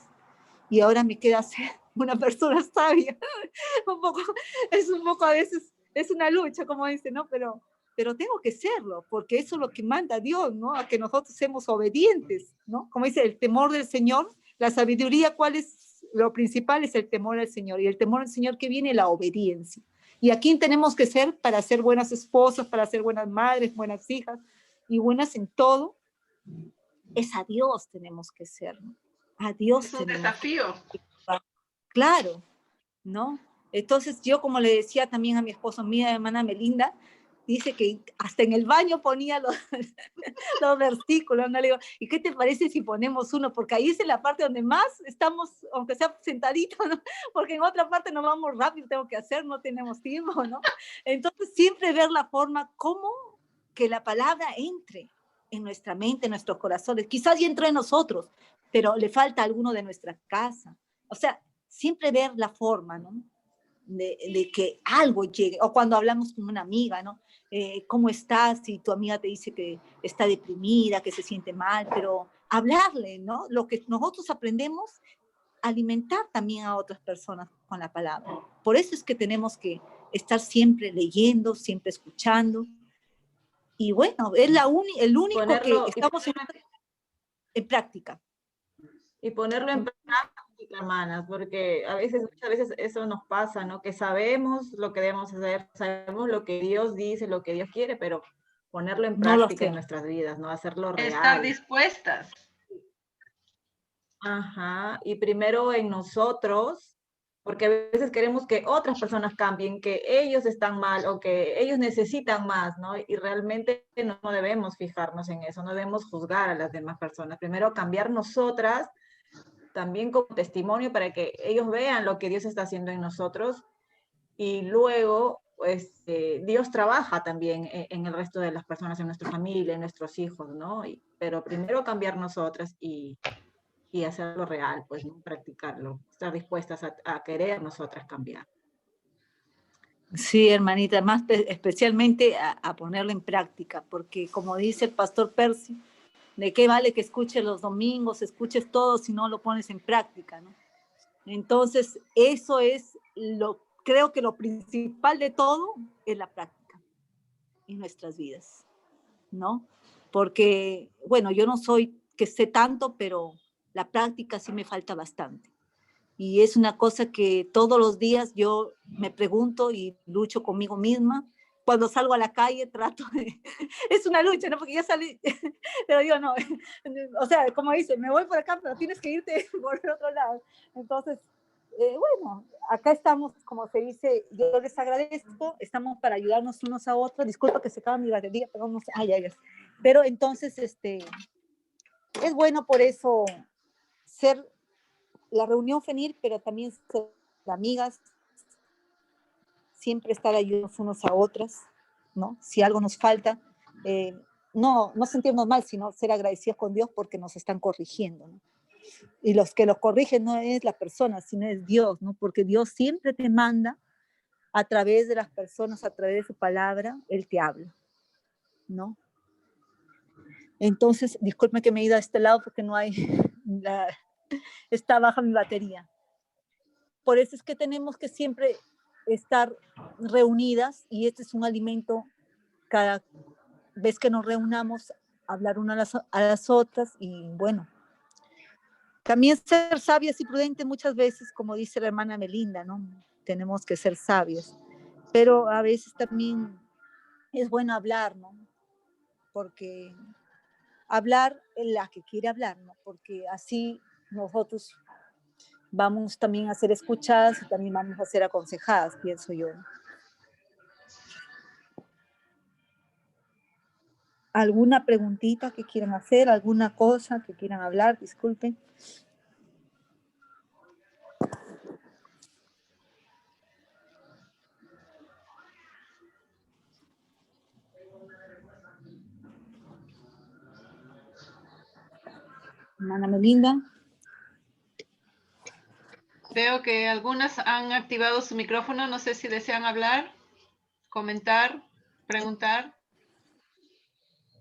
y ahora me queda ser una persona sabia. Es un poco a veces, es una lucha, como dice, ¿no? Pero tengo que serlo, porque eso es lo que manda Dios, ¿no? A que nosotros seamos obedientes, ¿no? Como dice, el temor del Señor, la sabiduría, ¿cuál es? Lo principal es el temor al Señor, y el temor al Señor que viene la obediencia. Y aquí tenemos que ser para ser buenas esposas, para ser buenas madres, buenas hijas, y buenas en todo. Es a Dios tenemos que ser, ¿no? A Dios es un tenemos desafío. Claro, ¿no? Entonces yo, como le decía también a mi esposo, mi hermana Melinda, dice que hasta en el baño ponía los versículos, ¿no? Le digo, ¿y qué te parece si ponemos uno? Porque ahí es en la parte donde más estamos, aunque sea sentaditos, ¿no? Porque en otra parte nos vamos rápido, tengo que hacer, no tenemos tiempo, ¿no? Entonces siempre ver la forma, cómo que la palabra entre en nuestra mente, en nuestros corazones. Quizás ya entró en nosotros, pero le falta a alguno de nuestra casa. O sea, siempre ver la forma, ¿no? De que algo llegue, o cuando hablamos con una amiga, ¿no? ¿Cómo estás? Y tu amiga te dice que está deprimida, que se siente mal, pero hablarle, ¿no? Lo que nosotros aprendemos, alimentar también a otras personas con la palabra. Por eso es que tenemos que estar siempre leyendo, siempre escuchando, y bueno, es el único que estamos en práctica. Y ponerlo en práctica, hermanas, porque muchas veces eso nos pasa, ¿no? Que sabemos lo que debemos hacer, sabemos lo que Dios dice, lo que Dios quiere, pero ponerlo en No lo práctica en hacemos. nuestras vidas, ¿no? Hacerlo Estar real. dispuestas. Ajá, y primero en nosotros, porque a veces queremos que otras personas cambien, que ellos están mal o que ellos necesitan más, ¿no? Y realmente no debemos fijarnos en eso, no debemos juzgar a las demás personas. Primero cambiar nosotras, también como testimonio para que ellos vean lo que Dios está haciendo en nosotros, y luego, pues, Dios trabaja también en el resto de las personas, en nuestra familia, en nuestros hijos, ¿no? Pero primero cambiar nosotras y hacerlo real, pues, ¿no? Practicarlo, estar dispuestas a querer nosotras cambiar. Sí, hermanita, más especialmente a ponerlo en práctica, porque como dice el pastor Percy, ¿de qué vale que escuches los domingos, escuches todo si no lo pones en práctica, ¿no? Entonces, eso es creo que lo principal de todo es la práctica en nuestras vidas, ¿no? Porque, bueno, yo no soy que sé tanto, pero la práctica sí me falta bastante. Y es una cosa que todos los días yo me pregunto y lucho conmigo misma. Cuando salgo a la calle trato de... Es una lucha, ¿no? Porque ya salí, pero yo no. O sea, como dice, me voy por acá, pero tienes que irte por el otro lado. Entonces, bueno, acá estamos, como se dice, yo les agradezco, estamos para ayudarnos unos a otros. Disculpa que se acaba mi batería, pero no sé. Pero entonces, es bueno por eso ser la reunión FENIR, pero también ser amigas, siempre estar ayudándonos unos a otras, ¿no? Si algo nos falta, no sentirnos mal, sino ser agradecidos con Dios porque nos están corrigiendo, ¿no? Y los que los corrigen no es la persona, sino es Dios, ¿no? Porque Dios siempre te manda a través de las personas, a través de su palabra, Él te habla, ¿no? Entonces, disculpe que me he ido a este lado porque no hay, está baja mi batería. Por eso es que tenemos que siempre estar reunidas y este es un alimento cada vez que nos reunamos, hablar unas a las otras y bueno, también ser sabias y prudentes muchas veces, como dice la hermana Melinda, ¿no? Tenemos que ser sabios, pero a veces también es bueno hablar, ¿no? Porque hablar es la que quiere hablar, ¿no? Porque así nosotros vamos también a ser escuchadas y también vamos a ser aconsejadas, pienso yo. ¿Alguna preguntita que quieran hacer? ¿Alguna cosa que quieran hablar? Disculpen. Hermana Melinda. Veo que algunas han activado su micrófono. No sé si desean hablar, comentar, preguntar.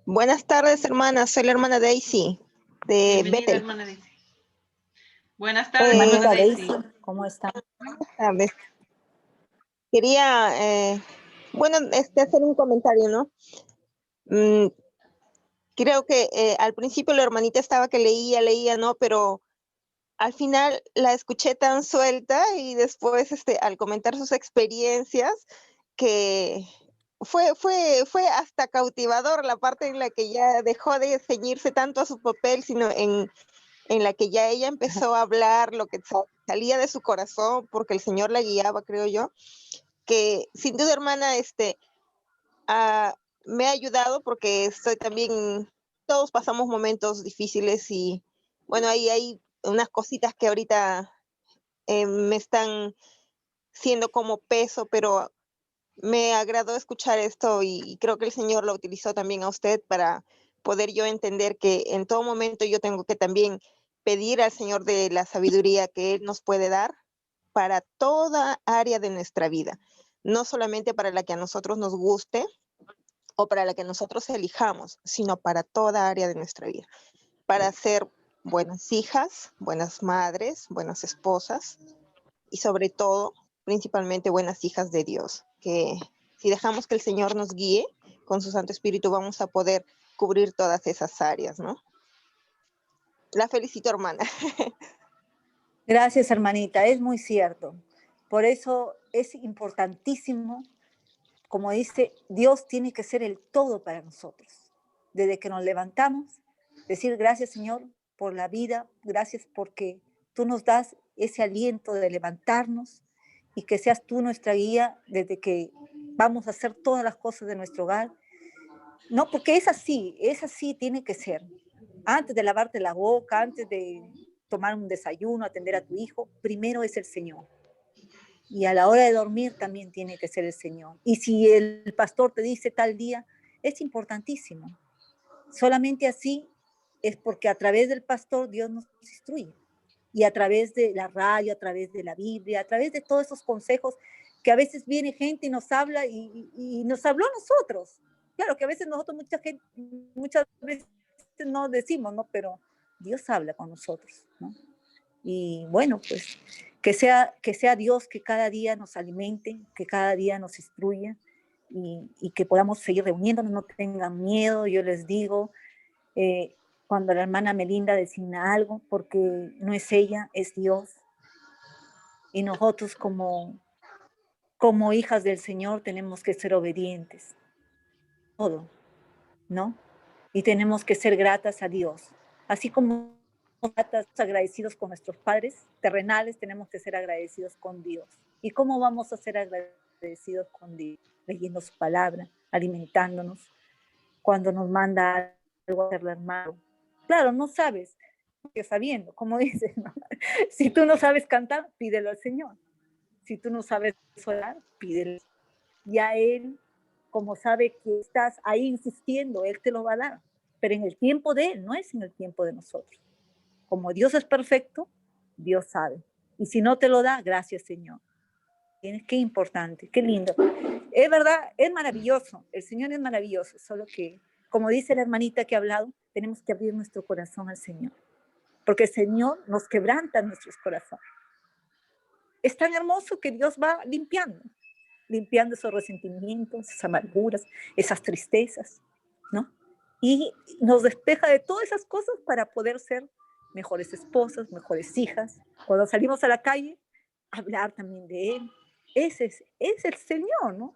Buenas tardes, hermanas. Soy la hermana Daisy de Bienvenida, Bethel. hermana Daisy. Buenas tardes, hermana Daisy. ¿Cómo está? Buenas tardes. Quería, hacer un comentario, ¿no? Creo que al principio la hermanita estaba que leía, ¿no? Pero al final la escuché tan suelta y después, al comentar sus experiencias, que fue hasta cautivador la parte en la que ya dejó de ceñirse tanto a su papel, sino en la que ya ella empezó a hablar lo que salía de su corazón, porque el Señor la guiaba, creo yo, que sin duda, hermana, me ha ayudado porque estoy también, todos pasamos momentos difíciles y bueno, ahí hay unas cositas que ahorita me están siendo como peso, pero me agradó escuchar esto y creo que el Señor lo utilizó también a usted para poder yo entender que en todo momento yo tengo que también pedir al Señor de la sabiduría que Él nos puede dar para toda área de nuestra vida, no solamente para la que a nosotros nos guste o para la que nosotros elijamos, sino para toda área de nuestra vida, para ser buenas hijas, buenas madres, buenas esposas y sobre todo, principalmente buenas hijas de Dios, que si dejamos que el Señor nos guíe con su Santo Espíritu vamos a poder cubrir todas esas áreas, ¿no? La felicito, hermana. Gracias, hermanita, es muy cierto. Por eso es importantísimo, como dice, Dios tiene que ser el todo para nosotros. Desde que nos levantamos, decir gracias, Señor, por la vida, gracias porque tú nos das ese aliento de levantarnos y que seas tú nuestra guía desde que vamos a hacer todas las cosas de nuestro hogar. No, porque es así, tiene que ser. Antes de lavarte la boca, antes de tomar un desayuno, atender a tu hijo, primero es el Señor. Y a la hora de dormir también tiene que ser el Señor. Y si el pastor te dice tal día, es importantísimo. Solamente así es porque a través del pastor Dios nos instruye. Y a través de la radio, a través de la Biblia, a través de todos esos consejos que a veces viene gente y nos habla y nos habló a nosotros. Claro que a veces nosotros muchas veces no decimos, ¿no? Pero Dios habla con nosotros, ¿no? Y bueno, pues que sea Dios que cada día nos alimente, que cada día nos instruya y que podamos seguir reuniéndonos, no tengan miedo, yo les digo, cuando la hermana Melinda designa algo, porque no es ella, es Dios. Y nosotros como hijas del Señor tenemos que ser obedientes, todo, ¿no? Y tenemos que ser gratas a Dios. Así como gratas, agradecidos con nuestros padres terrenales, tenemos que ser agradecidos con Dios. ¿Y cómo vamos a ser agradecidos con Dios? Leyendo su palabra, alimentándonos, cuando nos manda algo a hacerle hermano. Claro, no sabes, que sabiendo, como dices, ¿no? Si tú no sabes cantar, pídelo al Señor. Si tú no sabes orar, pídelo. Y a Él, como sabe que estás ahí insistiendo, Él te lo va a dar. Pero en el tiempo de Él, no es en el tiempo de nosotros. Como Dios es perfecto, Dios sabe. Y si no te lo da, gracias, Señor. Qué importante, qué lindo. Es verdad, es maravilloso. El Señor es maravilloso. Solo que, como dice la hermanita que ha hablado, tenemos que abrir nuestro corazón al Señor. Porque el Señor nos quebranta nuestros corazones. Es tan hermoso que Dios va limpiando esos resentimientos, esas amarguras, esas tristezas, ¿no? Y nos despeja de todas esas cosas para poder ser mejores esposas, mejores hijas. Cuando salimos a la calle, hablar también de Él. Ese es el Señor, ¿no?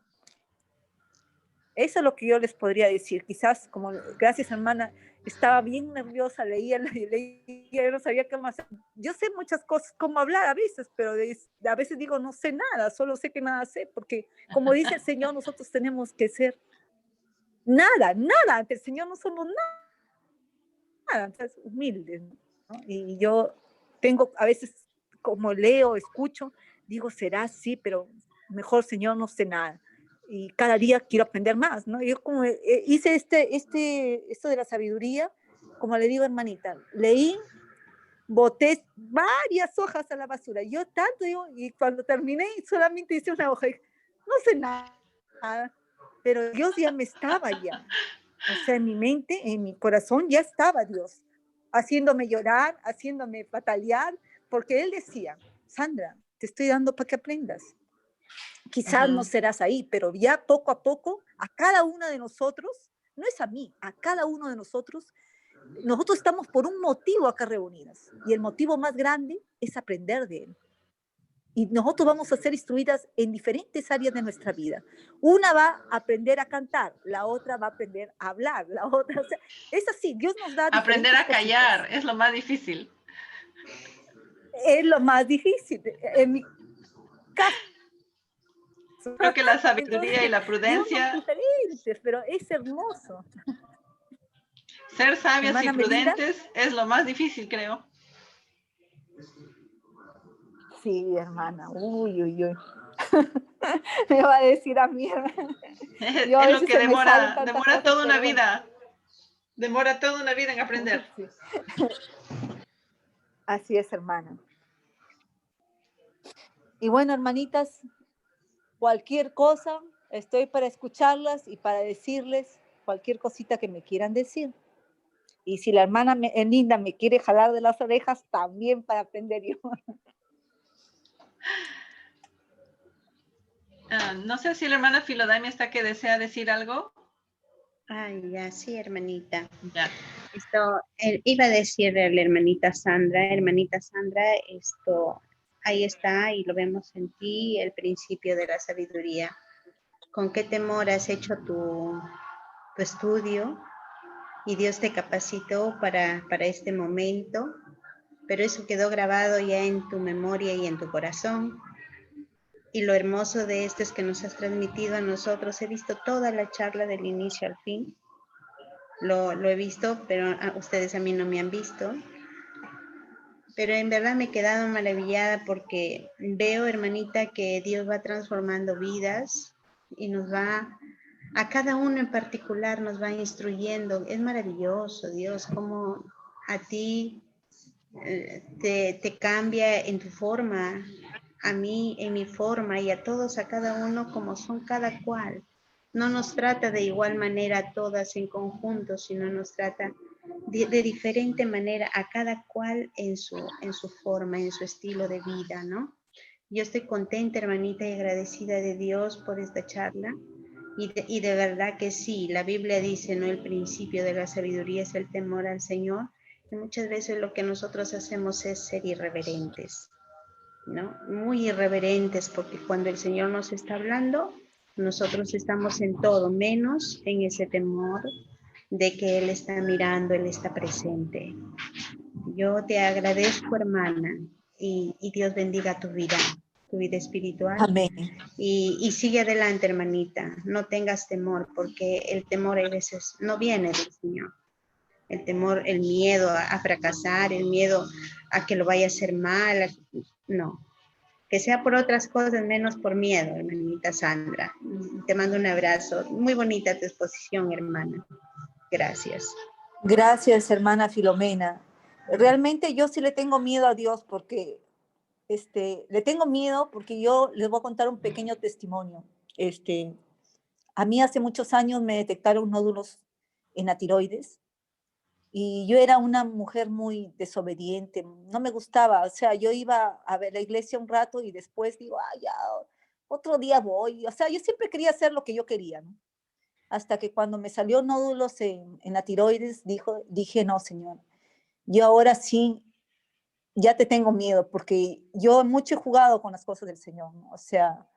Eso es lo que yo les podría decir. Quizás, como, gracias hermana, estaba bien nerviosa, leía, yo no sabía qué más. Yo sé muchas cosas, cómo hablar a veces, pero a veces digo, no sé nada, solo sé que nada sé, porque como dice el Señor, nosotros tenemos que ser nada, ante el Señor no somos nada, entonces humildes, ¿no? Y yo tengo, a veces, como leo, escucho, digo, será así, pero mejor Señor no sé nada. Y cada día quiero aprender más, ¿no? Yo como hice esto de la sabiduría, como le digo, hermanita, leí, boté varias hojas a la basura. Yo tanto digo, y cuando terminé solamente hice una hoja, no sé nada, pero Dios ya me estaba ya. O sea, en mi mente, en mi corazón ya estaba Dios, haciéndome llorar, haciéndome patalear, porque Él decía, Sandra, te estoy dando para que aprendas. Quizás no serás ahí, pero ya poco a poco, a cada uno de nosotros, no es a mí, a cada uno de nosotros estamos por un motivo acá reunidas. Y el motivo más grande es aprender de Él. Y nosotros vamos a ser instruidas en diferentes áreas de nuestra vida. Una va a aprender a cantar, la otra va a aprender a hablar, la otra, o sea, es así, Dios nos da aprender a callar es lo más difícil. Es lo más difícil. En mi caso, creo que la sabiduría y la prudencia. Diferentes, pero es hermoso. Ser sabias y prudentes es lo más difícil, creo. Sí, hermana. Uy, uy, uy. Me va a decir a mí. Es lo que demora toda una vida. Demora toda una vida en aprender. Sí. Así es, hermana. Y bueno, hermanitas, cualquier cosa, estoy para escucharlas y para decirles cualquier cosita que me quieran decir. Y si la hermana Linda me quiere jalar de las orejas, también para aprender yo. No sé si la hermana Filodamia está que desea decir algo. Ay, ya, sí, hermanita. Ya. Iba a decirle a la hermanita Sandra, ahí está y lo vemos en ti, el principio de la sabiduría. ¿Con qué temor has hecho tu estudio? Y Dios te capacitó para este momento, pero eso quedó grabado ya en tu memoria y en tu corazón. Y lo hermoso de esto es que nos has transmitido a nosotros. He visto toda la charla del inicio al fin. Lo he visto, pero ustedes a mí no me han visto. Pero en verdad me he quedado maravillada porque veo, hermanita, que Dios va transformando vidas y nos va, a cada uno en particular nos va instruyendo. Es maravilloso, Dios, como a ti te cambia en tu forma, a mí en mi forma y a todos, a cada uno como son cada cual. No nos trata de igual manera a todas en conjunto, sino nos trata de diferente manera a cada cual en su forma, en su estilo de vida, ¿no? Yo estoy contenta, hermanita, y agradecida de Dios por esta charla. Y de verdad que sí, la Biblia dice, ¿no? El principio de la sabiduría es el temor al Señor. Y muchas veces lo que nosotros hacemos es ser irreverentes, ¿no? Muy irreverentes, porque cuando el Señor nos está hablando, nosotros estamos en todo, menos en ese temor de que Él está mirando, Él está presente. Yo te agradezco, hermana, y Dios bendiga tu vida espiritual. Amén. Y sigue adelante, hermanita. No tengas temor, porque el temor a veces no viene del Señor. El temor, el miedo a fracasar, el miedo a que lo vaya a hacer mal, no. Que sea por otras cosas, menos por miedo, hermanita Sandra. Te mando un abrazo. Muy bonita tu exposición, hermana. Gracias. Gracias, hermana Filomena. Realmente yo sí le tengo miedo a Dios porque le tengo miedo porque yo les voy a contar un pequeño testimonio. A mí hace muchos años me detectaron nódulos en la tiroides y yo era una mujer muy desobediente, no me gustaba, o sea, yo iba a ver la iglesia un rato y después digo, ya, otro día voy, o sea, yo siempre quería hacer lo que yo quería, ¿no? Hasta que cuando me salió nódulos en la tiroides, dije, no, Señor, yo ahora sí ya te tengo miedo, porque yo mucho he jugado con las cosas del Señor, ¿no? O sea,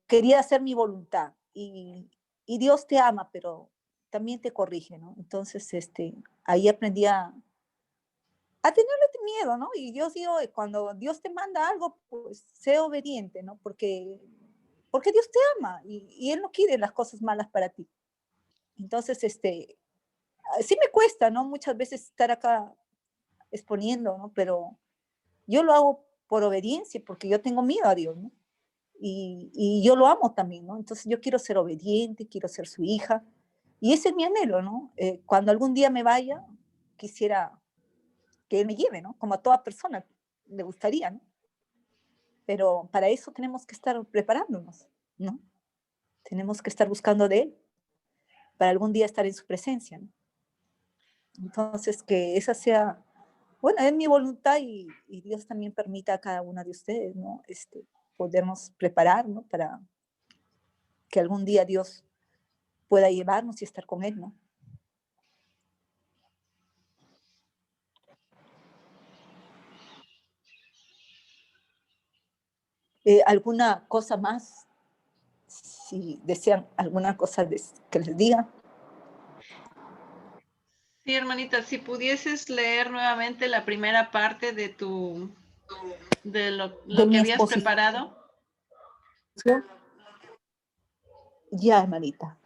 quería hacer mi voluntad y Dios te ama, pero también te corrige, ¿no? Entonces, ahí aprendí a tenerle miedo, ¿no? Y Dios digo, cuando Dios te manda algo, pues sé obediente, ¿no? Porque Dios te ama y Él no quiere las cosas malas para ti. Entonces, sí me cuesta, ¿no? Muchas veces estar acá exponiendo, ¿no? Pero yo lo hago por obediencia, porque yo tengo miedo a Dios, ¿no? Y yo lo amo también, ¿no? Entonces yo quiero ser obediente, quiero ser su hija. Y ese es mi anhelo, ¿no? Cuando algún día me vaya, quisiera que Él me lleve, ¿no? Como a toda persona le gustaría, ¿no? Pero para eso tenemos que estar preparándonos, ¿no? Tenemos que estar buscando de Él para algún día estar en su presencia, ¿no? Entonces, que esa sea, bueno, es mi voluntad y Dios también permita a cada una de ustedes, ¿no? Podernos preparar, ¿no? Para que algún día Dios pueda llevarnos y estar con Él, ¿no? ¿Alguna cosa más? Si desean alguna cosa que les diga. Sí, hermanita, si pudieses leer nuevamente la primera parte de lo que habías preparado. Ya, hermanita.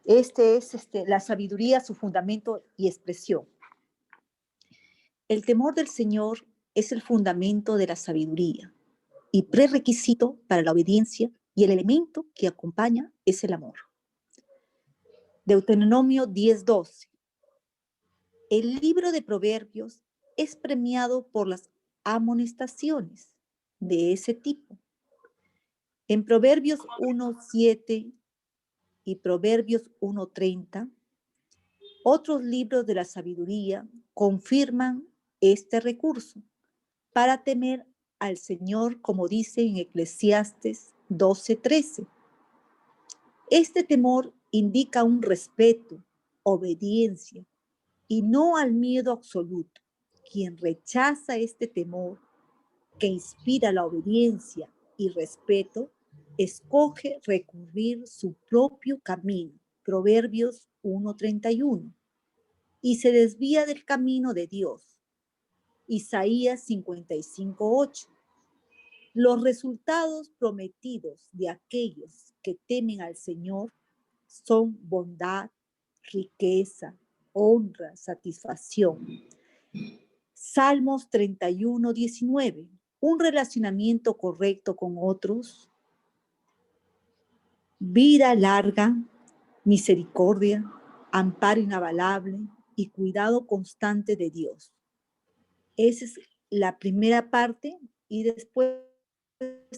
Este es la sabiduría, su fundamento y expresión. El temor del Señor es el fundamento de la sabiduría y prerequisito para la obediencia, y el elemento que acompaña es el amor. Deuteronomio 10:12. El libro de Proverbios es premiado por las amonestaciones de ese tipo. En Proverbios 1:7 y Proverbios 1:30, otros libros de la sabiduría confirman este recurso para temer al Señor, como dice en Eclesiastes 12:13. Este temor indica un respeto, obediencia y no al miedo absoluto. Quien rechaza este temor que inspira la obediencia y respeto, escoge recurrir su propio camino, Proverbios 1:31, y se desvía del camino de Dios, Isaías 55:8. Los resultados prometidos de aquellos que temen al Señor son bondad, riqueza, honra, satisfacción. Salmos 31:19. Un relacionamiento correcto con otros, vida larga, misericordia, amparo inabalable y cuidado constante de Dios. Esa es la primera parte, y después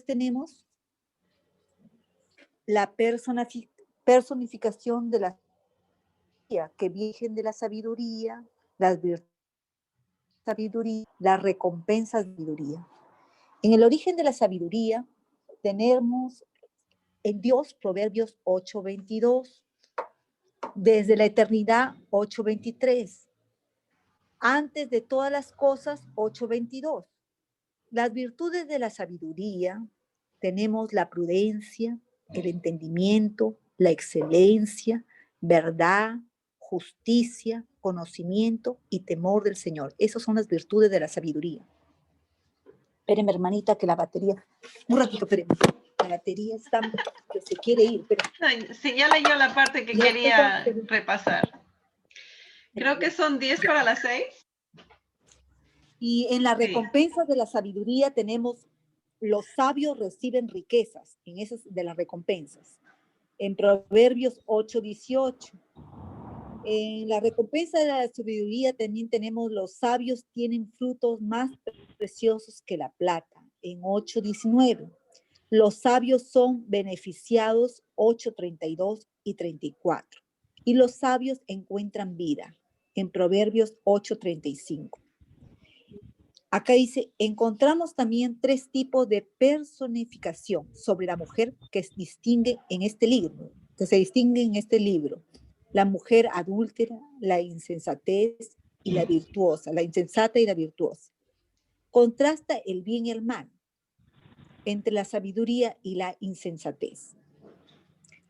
tenemos la personificación de la sabiduría, que virgen de la sabiduría, las virtudes de la sabiduría, las recompensas de la sabiduría. En el origen de la sabiduría tenemos en Dios, Proverbios 8:22, desde la eternidad 8:23, antes de todas las cosas 8:22. Las virtudes de la sabiduría tenemos la prudencia, el entendimiento, la excelencia, verdad, justicia, conocimiento y temor del Señor. Esas son las virtudes de la sabiduría. Espérenme, hermanita, que la batería... Un ratito, espérenme. La batería está que se quiere ir. Pero... Sí, ya leyó la parte que quería repasar. Creo que son 10 para las 6. Y en la recompensa de la sabiduría tenemos: los sabios reciben riquezas, en esas de las recompensas. En Proverbios 8:18. En la recompensa de la sabiduría también tenemos: los sabios tienen frutos más preciosos que la plata, en 8:19. Los sabios son beneficiados, 8:32 y 34. Y los sabios encuentran vida, en Proverbios 8:35. Acá dice: encontramos también 3 tipos de personificación sobre la mujer que se distingue en este libro, La mujer adúltera, la insensatez y la virtuosa, la insensata y la virtuosa. Contrasta el bien y el mal entre la sabiduría y la insensatez.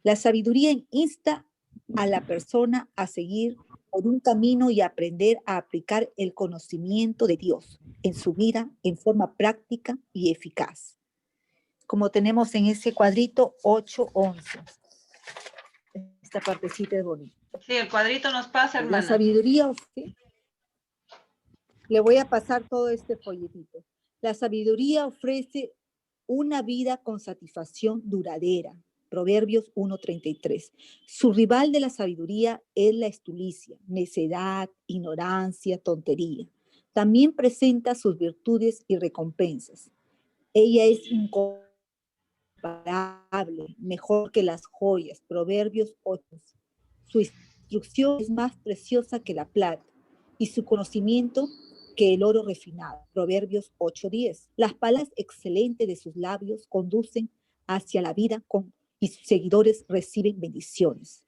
La sabiduría insta a la persona a seguir por un camino y aprender a aplicar el conocimiento de Dios en su vida en forma práctica y eficaz. Como tenemos en ese cuadrito 8:11. Esta partecita es bonita. Sí, el cuadrito nos pasa, hermana. La sabiduría, ¿sí? Le voy a pasar todo este folletito. La sabiduría ofrece una vida con satisfacción duradera. Proverbios 1:33. Su rival de la sabiduría es la estulticia, necedad, ignorancia, tontería. También presenta sus virtudes y recompensas. Ella es incomparable, mejor que las joyas. Proverbios 8. Su instrucción es más preciosa que la plata y su conocimiento que el oro refinado. Proverbios 8:10. Las palabras excelentes de sus labios conducen hacia la vida y sus seguidores reciben bendiciones.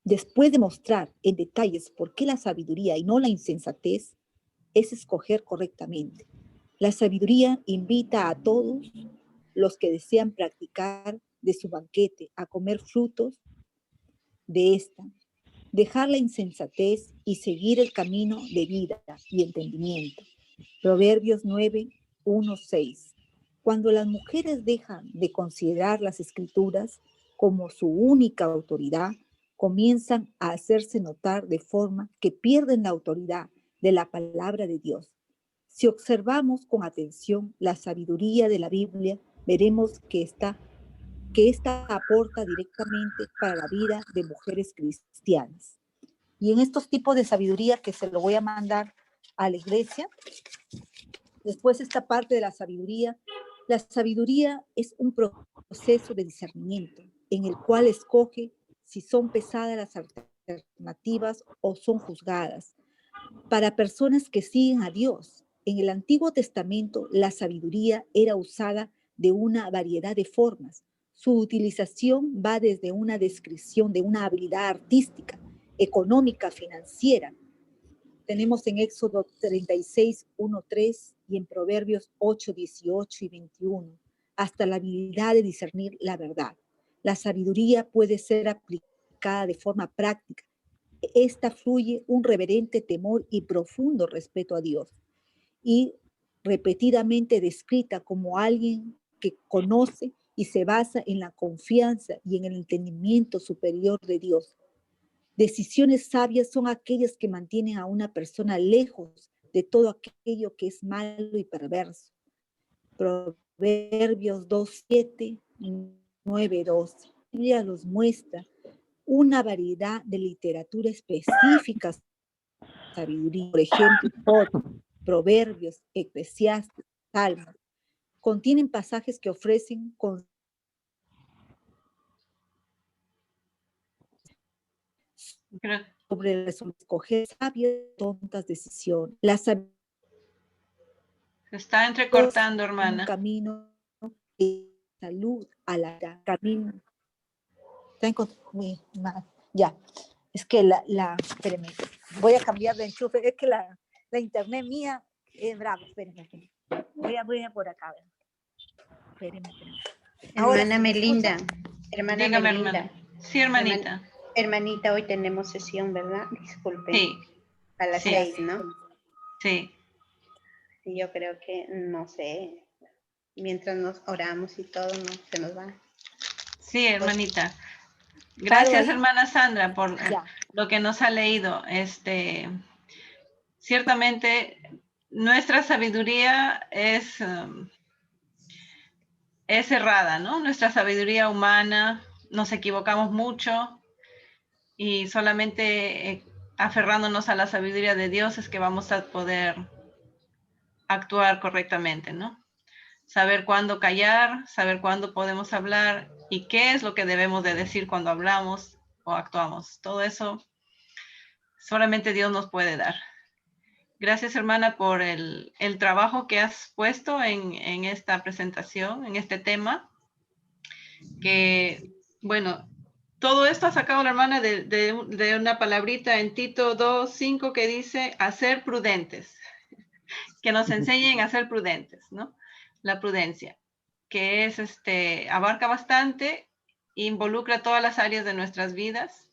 Después de mostrar en detalles por qué la sabiduría y no la insensatez es escoger correctamente. La sabiduría invita a todos los que desean practicar de su banquete a comer frutos de esta, dejar la insensatez y seguir el camino de vida y entendimiento. Proverbios 9:1-6. Cuando las mujeres dejan de considerar las escrituras como su única autoridad, comienzan a hacerse notar de forma que pierden la autoridad de la palabra de Dios. Si observamos con atención la sabiduría de la Biblia, veremos que esta aporta directamente para la vida de mujeres cristianas. Y en estos tipos de sabiduría que se lo voy a mandar a la iglesia, después esta parte de la sabiduría es un proceso de discernimiento en el cual escoge si son pesadas las alternativas o son juzgadas. Para personas que siguen a Dios, en el Antiguo Testamento la sabiduría era usada de una variedad de formas. Su utilización va desde una descripción de una habilidad artística, económica, financiera, tenemos en Éxodo 36, 1, 3 y en Proverbios 8, 18 y 21, hasta la habilidad de discernir la verdad. La sabiduría puede ser aplicada de forma práctica. Esta fluye un reverente temor y profundo respeto a Dios, y repetidamente descrita como alguien que conoce y se basa en la confianza y en el entendimiento superior de Dios. Decisiones sabias son aquellas que mantienen a una persona lejos de todo aquello que es malo y perverso. Proverbios 2:7 y 9:12. Ella los muestra una variedad de literatura específica, sabiduría, por ejemplo, Proverbios, Eclesiastes, Salmos, contienen pasajes que ofrecen sobre escoger sabias tontas decisiones. La sabiduría Se está entrecortando, un hermana. camino de salud a la camino. Ya, es que espérenme, voy a cambiar de enchufe, es que la internet mía es brava, espérenme. Voy a por acá, espérenme. Ahora Hermana sí, ¿me Melinda, escuchan? hermana Dígame, Melinda. hermana. Sí, hermanita. Hermanita, hoy tenemos sesión, ¿verdad? Disculpe. Sí. A las Sí. 6, ¿no? Sí. Y yo creo que, no sé, mientras nos oramos y todo, no se nos va. Sí, hermanita. Gracias, ahí. hermana Sandra, por Ya. lo que nos ha leído. Ciertamente, nuestra sabiduría es errada, ¿no? Nuestra sabiduría humana, nos equivocamos mucho y solamente aferrándonos a la sabiduría de Dios es que vamos a poder actuar correctamente, ¿no? Saber cuándo callar, saber cuándo podemos hablar y qué es lo que debemos de decir cuando hablamos o actuamos. Todo eso solamente Dios nos puede dar. Gracias, hermana, por el trabajo que has puesto en esta presentación, en este tema. Que, bueno, todo esto ha sacado la hermana de una palabrita en Tito 2:5 que dice, a ser prudentes. Que nos enseñen a ser prudentes, ¿no? La prudencia, que es, abarca bastante, involucra todas las áreas de nuestras vidas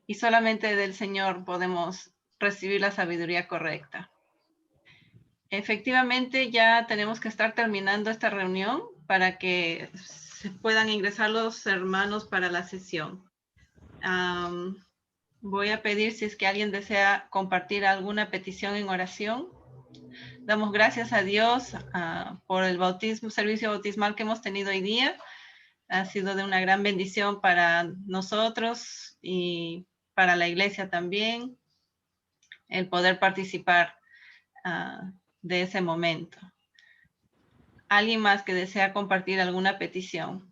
y solamente del Señor podemos recibir la sabiduría correcta. Efectivamente, ya tenemos que estar terminando esta reunión para que se puedan ingresar los hermanos para la sesión. Voy a pedir si es que alguien desea compartir alguna petición en oración. Damos gracias a Dios por el servicio bautismal que hemos tenido hoy día. Ha sido de una gran bendición para nosotros y para la iglesia también, el poder participar de ese momento. ¿Alguien más que desea compartir alguna petición?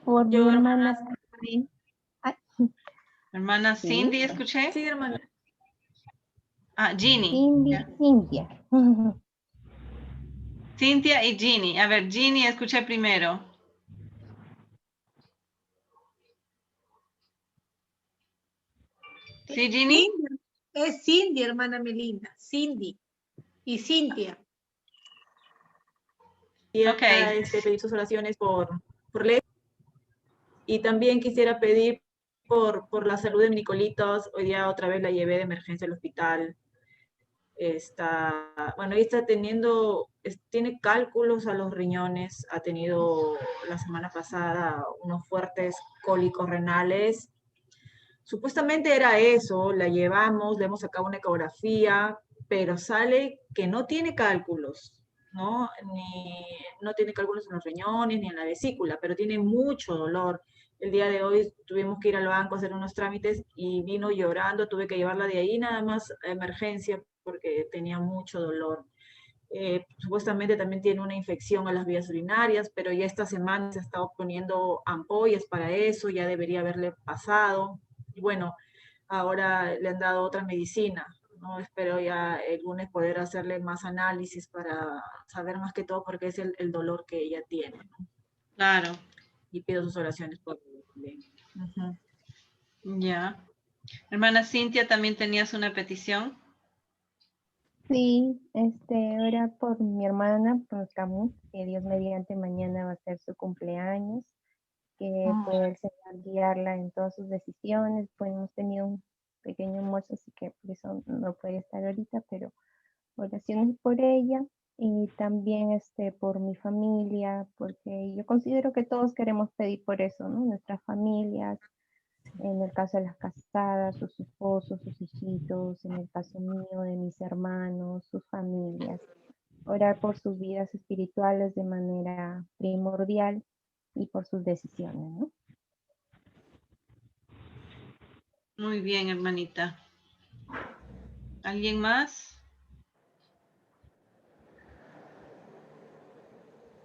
Por mi Yo, hermana hermana, Cindy. Ay, Hermana ¿sí? Cindy, ¿escuché? sí, hermana. Ginny. Cindy, Cintia. Cintia y Ginny. A ver, Ginny, escuché primero. ¿Sí, Ginny? Cindy, es Cindy, hermana Melinda. Cindy y Cintia. Ok. Pedir sus oraciones por ley. Y también quisiera pedir por la salud de mi Nicolitos. Hoy día otra vez la llevé de emergencia al hospital. Ella está tiene cálculos a los riñones, ha tenido la semana pasada unos fuertes cólicos renales. Supuestamente era eso, la llevamos, le hemos sacado una ecografía, pero sale que no tiene cálculos, ¿no? No tiene cálculos en los riñones ni en la vesícula, pero tiene mucho dolor. El día de hoy tuvimos que ir al banco a hacer unos trámites y vino llorando, tuve que llevarla de ahí nada más a emergencia porque tenía mucho dolor. Supuestamente también tiene una infección a las vías urinarias, pero ya esta semana se ha estado poniendo ampollas para eso, ya debería haberle pasado. Y bueno, ahora le han dado otra medicina, ¿no? Espero ya el lunes poder hacerle más análisis para saber más que todo porque es el dolor que ella tiene, ¿no? Claro. Y pido sus oraciones por ella. Ya. Hermana Cintia, ¿también tenías una petición? Sí, ora por mi hermana, por Camus, que Dios mediante mañana va a ser su cumpleaños, que pueda el Señor guiarla en todas sus decisiones. Pues hemos tenido un pequeño almuerzo, así que por eso no puede estar ahorita, pero oraciones por ella y también por mi familia, porque yo considero que todos queremos pedir por eso, ¿no? Nuestras familias, en el caso de las casadas, sus esposos, sus hijitos, en el caso mío, de mis hermanos, sus familias. Orar por sus vidas espirituales de manera primordial y por sus decisiones, ¿no? Muy bien, hermanita. ¿Alguien más?